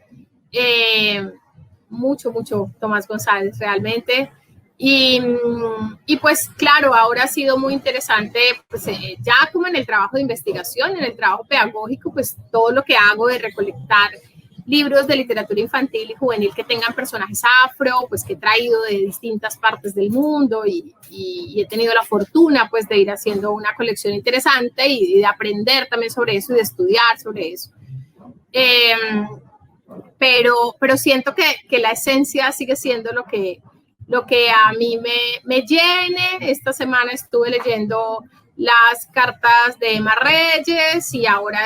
mucho Tomás González realmente, y pues claro, ahora ha sido muy interesante, pues ya como en el trabajo de investigación, en el trabajo pedagógico, pues todo lo que hago de recolectar libros de literatura infantil y juvenil que tengan personajes afro, pues que he traído de distintas partes del mundo y he tenido la fortuna pues de ir haciendo una colección interesante y de aprender también sobre eso y de estudiar sobre eso. Pero siento que la esencia sigue siendo lo que a mí me llene. Esta semana estuve leyendo las cartas de Emma Reyes y ahora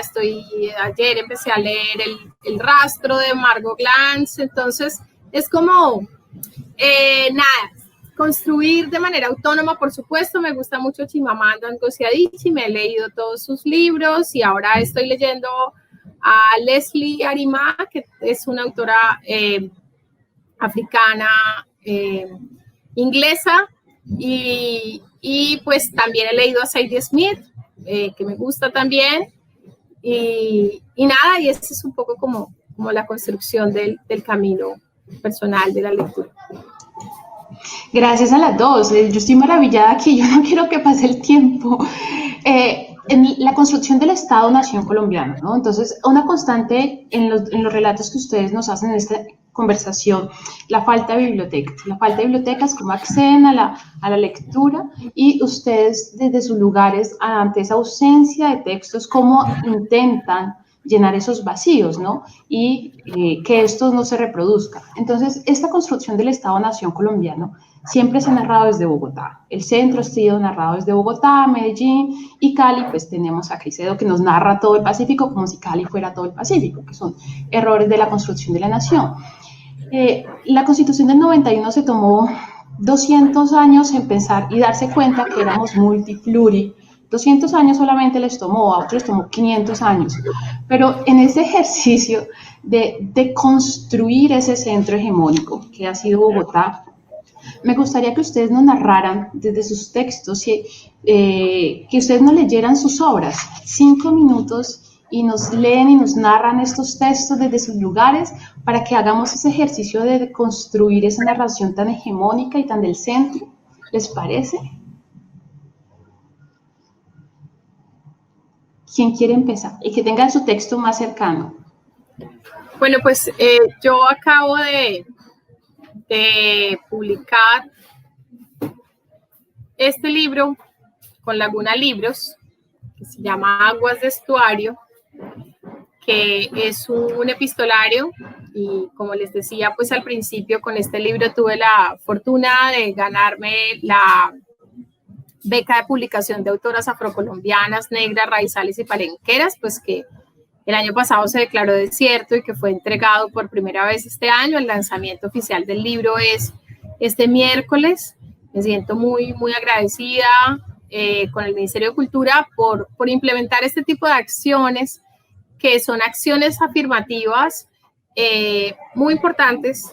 ayer empecé a leer el rastro de Margot Glantz. Entonces es como, construir de manera autónoma, por supuesto. Me gusta mucho Chimamanda Ngozi Adichie, me he leído todos sus libros y ahora estoy leyendo a Leslie Arima, que es una autora africana inglesa, y pues también he leído a Sadie Smith, que me gusta también, y nada, y ese es un poco como la construcción del camino personal de la lectura. Gracias a las dos. Yo estoy maravillada aquí, yo no quiero que pase el tiempo. En la construcción del Estado-Nación colombiano, ¿no? Entonces, una constante en los relatos que ustedes nos hacen en esta conversación, la falta de bibliotecas. La falta de bibliotecas, cómo acceden a la lectura, y ustedes desde sus lugares, ante esa ausencia de textos, cómo intentan llenar esos vacíos, ¿no? Y que estos no se reproduzcan. Entonces, esta construcción del Estado-Nación colombiano siempre se ha narrado desde Bogotá. El centro ha sido narrado desde Bogotá, Medellín y Cali, pues tenemos a Caicedo que nos narra todo el Pacífico como si Cali fuera todo el Pacífico, que son errores de la construcción de la nación. La Constitución del 91 se tomó 200 años en pensar y darse cuenta que éramos multipluri. 200 años solamente les tomó, a otros tomó 500 años. Pero en ese ejercicio de construir ese centro hegemónico que ha sido Bogotá, me gustaría que ustedes nos narraran desde sus textos, que ustedes nos leyeran sus obras, 5 minutos, y nos leen y nos narran estos textos desde sus lugares para que hagamos ese ejercicio de construir esa narración tan hegemónica y tan del centro. ¿Les parece? ¿Quién quiere empezar? Y que tengan su texto más cercano. Bueno, pues yo acabo de publicar este libro con Laguna Libros, que se llama Aguas de Estuario, que es un epistolario, y como les decía pues al principio, con este libro tuve la fortuna de ganarme la beca de publicación de autoras afrocolombianas, negras, raizales y palenqueras, pues que el año pasado se declaró desierto y que fue entregado por primera vez este año. El lanzamiento oficial del libro es este miércoles. Me siento muy, muy agradecida con el Ministerio de Cultura por implementar este tipo de acciones, que son acciones afirmativas muy importantes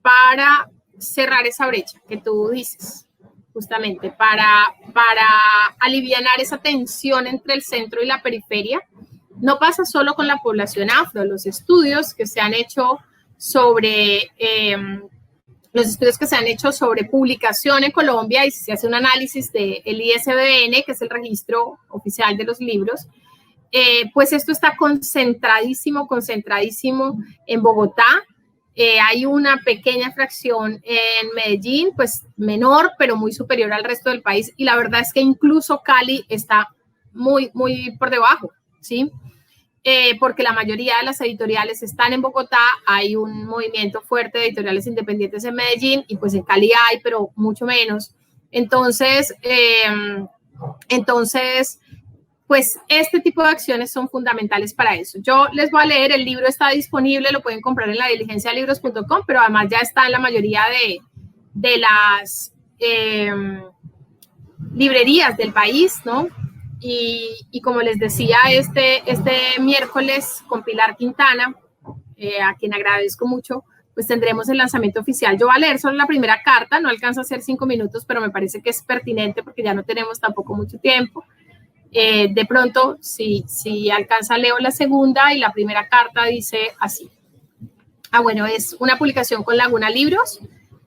para cerrar esa brecha que tú dices, justamente para alivianar esa tensión entre el centro y la periferia. No pasa solo con la población afro. Los estudios que se han hecho sobre publicación en Colombia, y se hace un análisis del ISBN, que es el registro oficial de los libros, pues esto está concentradísimo en Bogotá. Hay una pequeña fracción en Medellín, pues menor, pero muy superior al resto del país. Y la verdad es que incluso Cali está muy, muy por debajo, ¿sí? Porque la mayoría de las editoriales están en Bogotá. Hay un movimiento fuerte de editoriales independientes en Medellín, y pues en Cali hay, pero mucho menos. Entonces, pues este tipo de acciones son fundamentales para eso. Yo les voy a leer, el libro está disponible, lo pueden comprar en la diligencialibros.com, pero además ya está en la mayoría de las librerías del país, ¿no? Y como les decía, este miércoles con Pilar Quintana, a quien agradezco mucho, pues tendremos el lanzamiento oficial. Yo voy a leer solo la primera carta, no alcanza a ser 5 minutos, pero me parece que es pertinente porque ya no tenemos tampoco mucho tiempo. De pronto, si alcanza, leo la segunda, y la primera carta dice así. Bueno, es una publicación con Laguna Libros,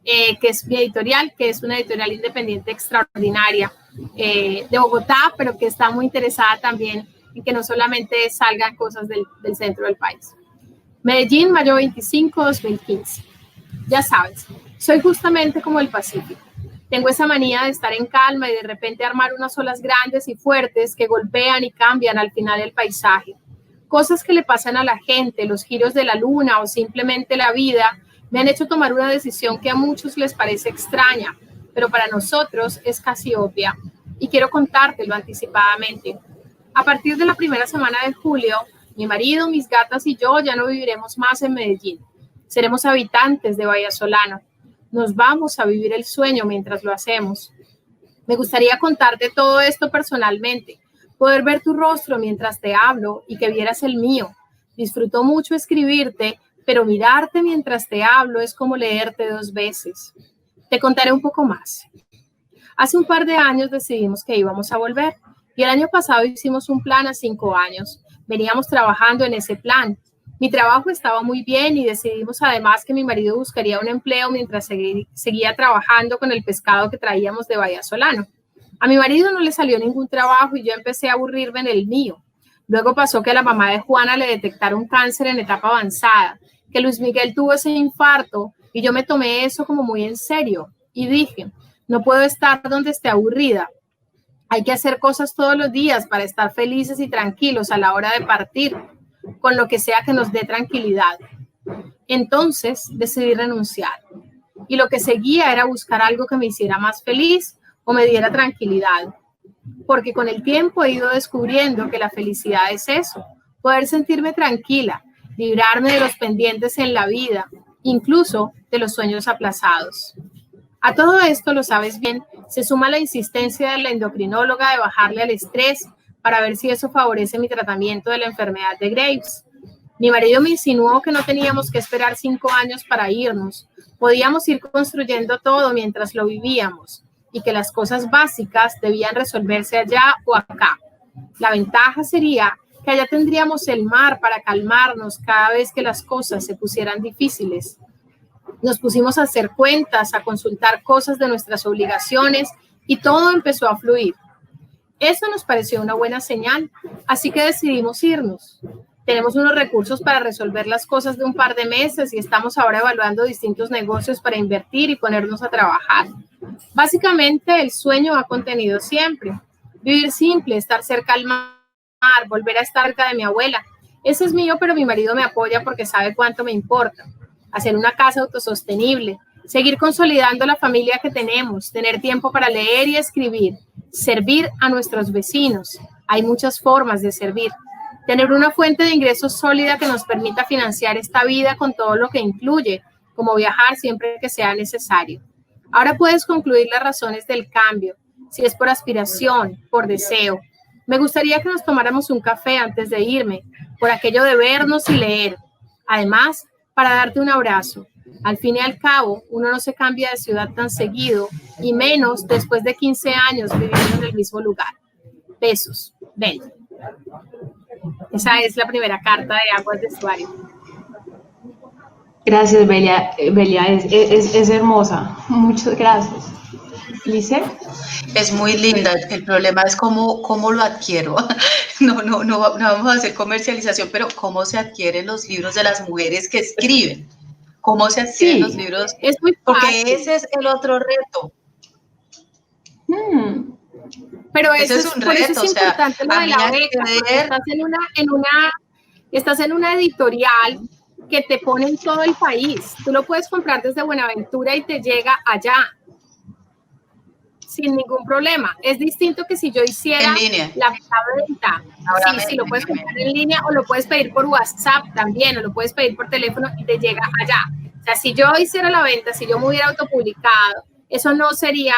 que es mi editorial, que es una editorial independiente extraordinaria de Bogotá, pero que está muy interesada también en que no solamente salgan cosas del centro del país. Medellín, mayo 25, 2015. Ya sabes, soy justamente como el Pacífico. Tengo esa manía de estar en calma y de repente armar unas olas grandes y fuertes que golpean y cambian al final el paisaje. Cosas que le pasan a la gente, los giros de la luna o simplemente la vida, me han hecho tomar una decisión que a muchos les parece extraña, pero para nosotros es casi obvia. Y quiero contártelo anticipadamente. A partir de la primera semana de julio, mi marido, mis gatas y yo ya no viviremos más en Medellín. Seremos habitantes de Vallasolano. Nos vamos a vivir el sueño mientras lo hacemos. Me gustaría contarte todo esto personalmente, poder ver tu rostro mientras te hablo y que vieras el mío. Disfruto mucho escribirte, pero mirarte mientras te hablo es como leerte 2 veces. Te contaré un poco más. Hace un par de años decidimos que íbamos a volver y el año pasado hicimos un plan a 5 años. Veníamos trabajando en ese plan. Mi trabajo estaba muy bien y decidimos además que mi marido buscaría un empleo mientras seguía trabajando con el pescado que traíamos de Vallasolano. A mi marido no le salió ningún trabajo y yo empecé a aburrirme en el mío. Luego pasó que a la mamá de Juana le detectaron cáncer en etapa avanzada, que Luis Miguel tuvo ese infarto y yo me tomé eso como muy en serio y dije, no puedo estar donde esté aburrida. Hay que hacer cosas todos los días para estar felices y tranquilos a la hora de partir, con lo que sea que nos dé tranquilidad. Entonces decidí renunciar y lo que seguía era buscar algo que me hiciera más feliz o me diera tranquilidad, porque con el tiempo he ido descubriendo que la felicidad es eso, poder sentirme tranquila, librarme de los pendientes en la vida, incluso de los sueños aplazados. A todo esto, lo sabes bien, se suma la insistencia de la endocrinóloga de bajarle al estrés para ver si eso favorece mi tratamiento de la enfermedad de Graves. Mi marido me insinuó que no teníamos que esperar 5 años para irnos, podíamos ir construyendo todo mientras lo vivíamos y que las cosas básicas debían resolverse allá o acá. La ventaja sería que allá tendríamos el mar para calmarnos cada vez que las cosas se pusieran difíciles. Nos pusimos a hacer cuentas, a consultar cosas de nuestras obligaciones y todo empezó a fluir. Eso nos pareció una buena señal, así que decidimos irnos. Tenemos unos recursos para resolver las cosas de un par de meses y estamos ahora evaluando distintos negocios para invertir y ponernos a trabajar. Básicamente, el sueño ha contenido siempre. Vivir simple, estar cerca al mar, volver a estar cerca de mi abuela. Ese es mío, pero mi marido me apoya porque sabe cuánto me importa. Hacer una casa autosostenible, seguir consolidando la familia que tenemos, tener tiempo para leer y escribir, servir a nuestros vecinos. Hay muchas formas de servir. Tener una fuente de ingresos sólida que nos permita financiar esta vida con todo lo que incluye, como viajar siempre que sea necesario. Ahora puedes concluir las razones del cambio, si es por aspiración, por deseo. Me gustaría que nos tomáramos un café antes de irme, por aquello de vernos y leer. Además, para darte un abrazo. Al fin y al cabo, uno no se cambia de ciudad tan seguido, y menos después de 15 años viviendo en el mismo lugar. Besos. Ven. Esa es la primera carta de Aguas de Estuario. Gracias, Belia. Belia, es hermosa. Muchas gracias. Lice. Es muy linda. El problema es cómo lo adquiero. No vamos a hacer comercialización, pero cómo se adquieren los libros de las mujeres que escriben. ¿Cómo se adquieren los libros? Es muy fácil. Porque ese es el otro reto. Pero ese es un reto, eso es importante lo de la beca, estás en una editorial que te pone en todo el país. Tú lo puedes comprar desde Buenaventura y te llega allá sin ningún problema. Es distinto que si yo hiciera la venta. Sí, lo puedes comprar en línea o lo puedes pedir por WhatsApp también, o lo puedes pedir por teléfono y te llega allá. O sea, si yo hiciera la venta, si yo me hubiera autopublicado, eso no sería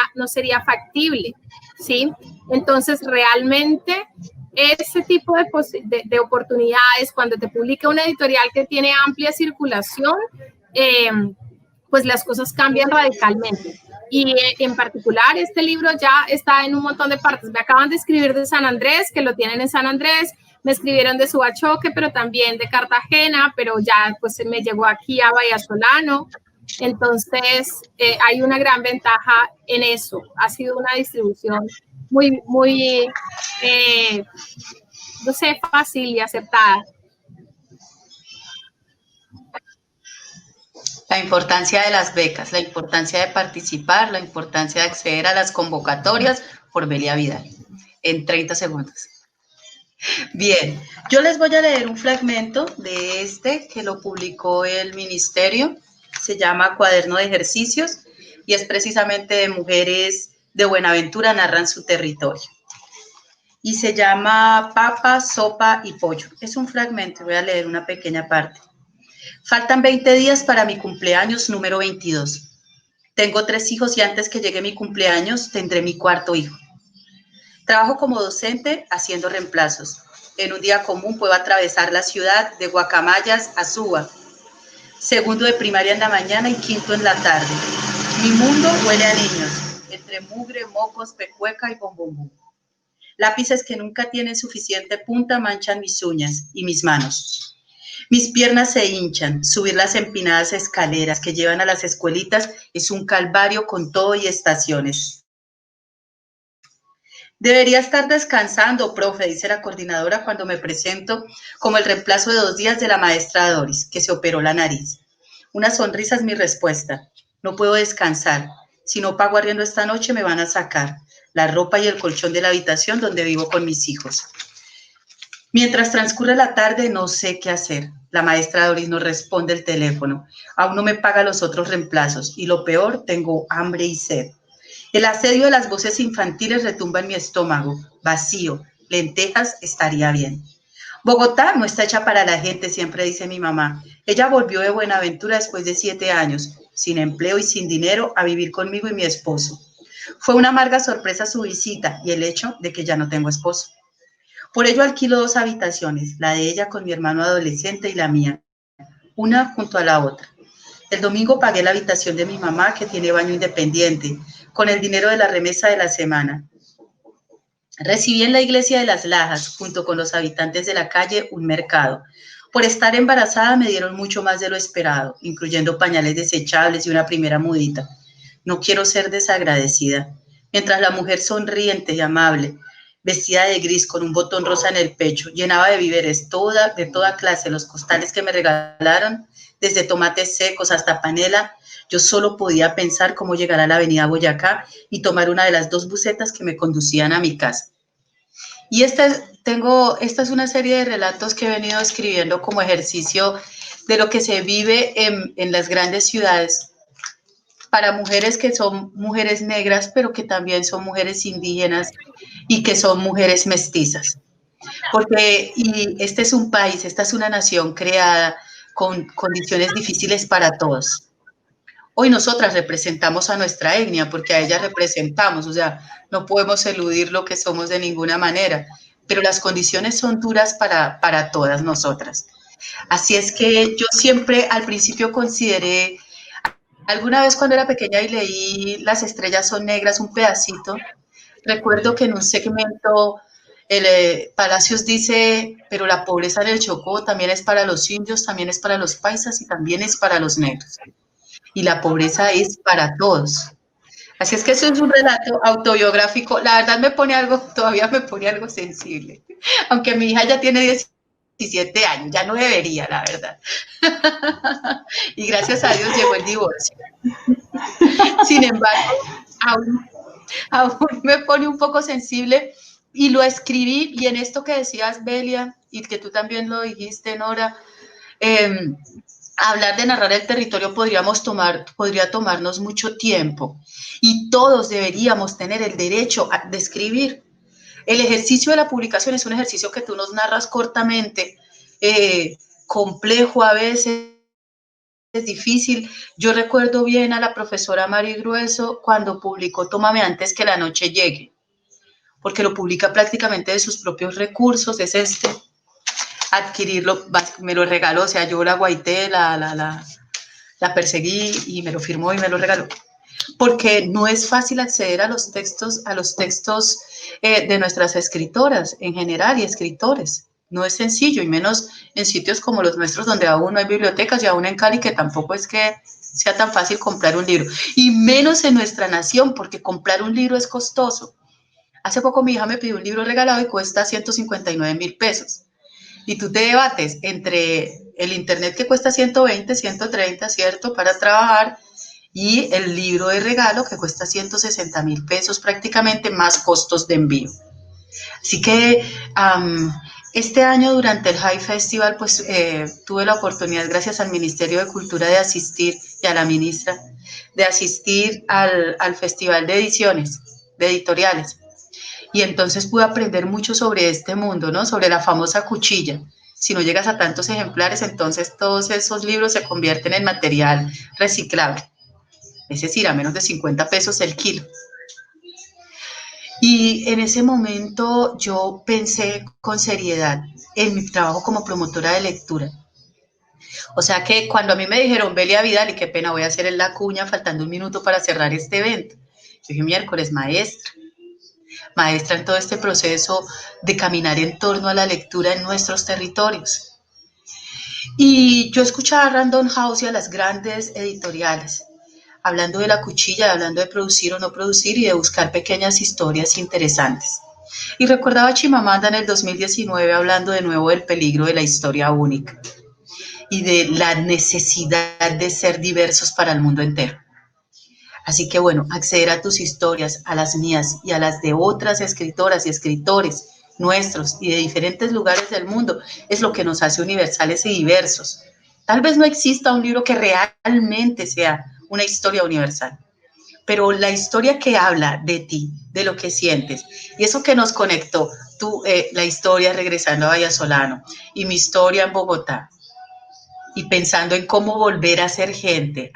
factible, ¿sí? Entonces, realmente, ese tipo de oportunidades, cuando te publica una editorial que tiene amplia circulación, pues las cosas cambian radicalmente. Y en particular, este libro ya está en un montón de partes. Me acaban de escribir de San Andrés, que lo tienen en San Andrés. Me escribieron de Subachoque, pero también de Cartagena, pero ya pues me llegó aquí a Vallasolano. Entonces, hay una gran ventaja en eso. Ha sido una distribución muy no sé, fácil y aceptada. La importancia de las becas, la importancia de participar, la importancia de acceder a las convocatorias por Belia Vidal. En 30 segundos. Bien, yo les voy a leer un fragmento de este que lo publicó el ministerio. Se llama Cuaderno de Ejercicios y es precisamente de mujeres de Buenaventura narran su territorio. Y se llama Papa, Sopa y Pollo. Es un fragmento, voy a leer una pequeña parte. Faltan 20 días para mi cumpleaños número 22. Tengo 3 hijos y antes que llegue mi cumpleaños tendré mi 4.º hijo. Trabajo como docente haciendo reemplazos. En un día común puedo atravesar la ciudad de Guacamayas a Suba. 2º de primaria en la mañana y 5º en la tarde. Mi mundo huele a niños, entre mugre, mocos, pecueca y bombombú. Lápices que nunca tienen suficiente punta manchan mis uñas y mis manos. Mis piernas se hinchan. Subir las empinadas escaleras que llevan a las escuelitas es un calvario con todo y estaciones. Debería estar descansando, profe, dice la coordinadora cuando me presento como el reemplazo de 2 días de la maestra Doris, que se operó la nariz. Una sonrisa es mi respuesta. No puedo descansar. Si no pago arriendo esta noche me van a sacar la ropa y el colchón de la habitación donde vivo con mis hijos. Mientras transcurre la tarde no sé qué hacer. La maestra Doris no responde el teléfono. Aún no me paga los otros reemplazos y lo peor, tengo hambre y sed. El asedio de las voces infantiles retumba en mi estómago. Vacío. Lentejas estaría bien. Bogotá no está hecha para la gente, siempre dice mi mamá. Ella volvió de Buenaventura después de 7 años, sin empleo y sin dinero, a vivir conmigo y mi esposo. Fue una amarga sorpresa su visita y el hecho de que ya no tengo esposo. Por ello alquilo 2 habitaciones, la de ella con mi hermano adolescente y la mía, una junto a la otra. El domingo pagué la habitación de mi mamá, que tiene baño independiente, con el dinero de la remesa de la semana. Recibí en la iglesia de Las Lajas, junto con los habitantes de la calle, un mercado. Por estar embarazada me dieron mucho más de lo esperado, incluyendo pañales desechables y una primera mudita. No quiero ser desagradecida. Mientras la mujer sonriente y amable, vestida de gris con un botón rosa en el pecho, llenaba de víveres de toda clase los costales que me regalaron, desde tomates secos hasta panela, yo solo podía pensar cómo llegar a la avenida Boyacá y tomar una de las 2 busetas que me conducían a mi casa. Y esta es una serie de relatos que he venido escribiendo como ejercicio de lo que se vive en las grandes ciudades para mujeres que son mujeres negras, pero que también son mujeres indígenas y que son mujeres mestizas. Y este es un país, esta es una nación creada con condiciones difíciles para todos. Hoy nosotras representamos a nuestra etnia porque a ella representamos, o sea, no podemos eludir lo que somos de ninguna manera, pero las condiciones son duras para todas nosotras. Así es que yo siempre al principio consideré, alguna vez cuando era pequeña y leí Las estrellas son negras, un pedacito, recuerdo que en un segmento Palacios dice, pero la pobreza del Chocó también es para los indios, también es para los paisas y también es para los negros. Y la pobreza es para todos. Así es que eso es un relato autobiográfico. La verdad todavía me pone algo sensible. Aunque mi hija ya tiene 17 años, ya no debería, la verdad. Y gracias a Dios llegó el divorcio. Sin embargo, aún me pone un poco sensible y lo escribí. Y en esto que decías, Belia, y que tú también lo dijiste, Nora, hablar de narrar el territorio podría tomarnos mucho tiempo y todos deberíamos tener el derecho de escribir. El ejercicio de la publicación es un ejercicio que tú nos narras cortamente, complejo a veces, es difícil. Yo recuerdo bien a la profesora Mari Grueso cuando publicó Tómame antes que la noche llegue, porque lo publica prácticamente de sus propios recursos, es adquirirlo, me lo regaló, o sea, yo la guaité, la perseguí y me lo firmó y me lo regaló. Porque no es fácil acceder a los textos de nuestras escritoras en general y escritores. No es sencillo, y menos en sitios como los nuestros donde aún no hay bibliotecas y aún en Cali, que tampoco es que sea tan fácil comprar un libro. Y menos en nuestra nación, porque comprar un libro es costoso. Hace poco mi hija me pidió un libro regalado y cuesta 159,000 pesos. Y tú te debates entre el internet que cuesta 120, 130, ¿cierto? Para trabajar, y el libro de regalo que cuesta 160.000 pesos prácticamente, más costos de envío. Así que este año durante el High Festival pues tuve la oportunidad, gracias al Ministerio de Cultura, de asistir, y a la ministra, de asistir al Festival de Ediciones, de editoriales. Y entonces pude aprender mucho sobre este mundo, ¿no? Sobre la famosa cuchilla. Si no llegas a tantos ejemplares, entonces todos esos libros se convierten en material reciclable. Es decir, a menos de 50 pesos el kilo. Y en ese momento yo pensé con seriedad en mi trabajo como promotora de lectura. O sea que cuando a mí me dijeron, Belia Vidal, y qué pena, voy a hacer la cuña faltando un minuto para cerrar este evento. Yo dije, miércoles, maestra en todo este proceso de caminar en torno a la lectura en nuestros territorios. Y yo escuchaba a Random House y a las grandes editoriales hablando de la cuchilla, hablando de producir o no producir y de buscar pequeñas historias interesantes. Y recordaba a Chimamanda en el 2019 hablando de nuevo del peligro de la historia única y de la necesidad de ser diversos para el mundo entero. Así que bueno, acceder a tus historias, a las mías y a las de otras escritoras y escritores nuestros y de diferentes lugares del mundo, es lo que nos hace universales y diversos. Tal vez no exista un libro que realmente sea una historia universal, pero la historia que habla de ti, de lo que sientes, y eso que nos conectó, la historia regresando a Vallasolano y mi historia en Bogotá, y pensando en cómo volver a ser gente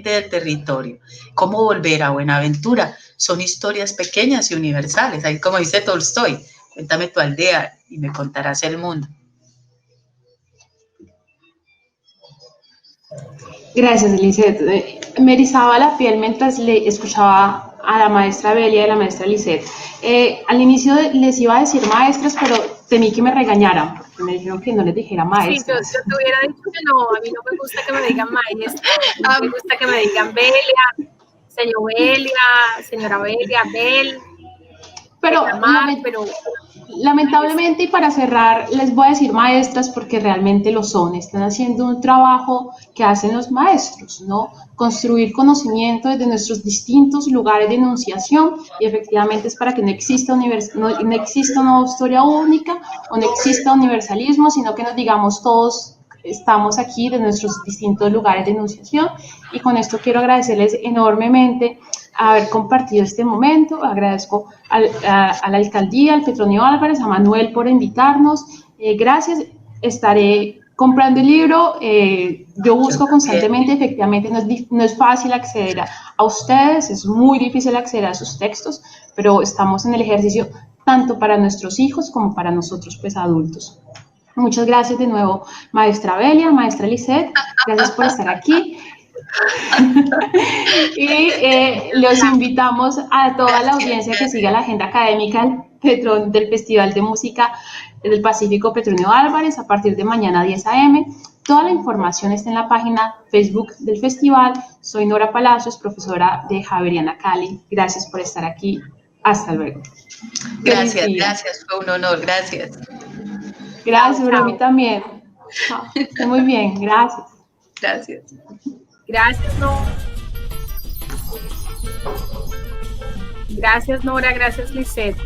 del territorio, cómo volver a Buenaventura, son historias pequeñas y universales. Ahí, como dice Tolstoy, cuéntame tu aldea y me contarás el mundo. Gracias, Lisette. Me erizaba la piel mientras le escuchaba a la maestra Belia y a la maestra Lisette. Al inicio les iba a decir maestras, pero temí que me regañaran, porque me dijeron que no les dijera maestras. Sí, yo te hubiera dicho que no, a mí no me gusta que me digan maestra, a mí me gusta que me digan Belia, señora Belia, Bel. Pero lamentablemente, y para cerrar, les voy a decir maestras porque realmente lo son. Están haciendo un trabajo que hacen los maestros, ¿no? Construir conocimiento desde nuestros distintos lugares de enunciación, y efectivamente es para que no exista una historia única o no exista universalismo, sino que nos digamos todos estamos aquí de nuestros distintos lugares de enunciación. Y con esto quiero agradecerles enormemente haber compartido este momento. Agradezco a la alcaldía, al Petronio Álvarez, a Manuel por invitarnos. Gracias, estaré comprando el libro. Yo busco constantemente, efectivamente no es fácil acceder a ustedes, es muy difícil acceder a sus textos, pero estamos en el ejercicio tanto para nuestros hijos como para nosotros, pues adultos. Muchas gracias de nuevo, maestra Belia, maestra Lisette, gracias por estar aquí. Y los invitamos a toda la audiencia que siga la agenda académica del Festival de Música del Pacífico Petronio Álvarez a partir de mañana 10 a.m. Toda la información está en la página Facebook del festival. Soy Nora Palacios, profesora de Javeriana Cali. Gracias por estar aquí. Hasta luego. Gracias, fue un honor, gracias. Gracias, para mí también. Muy bien, gracias. Gracias, Nora. Gracias, Nora. Gracias, Lisette.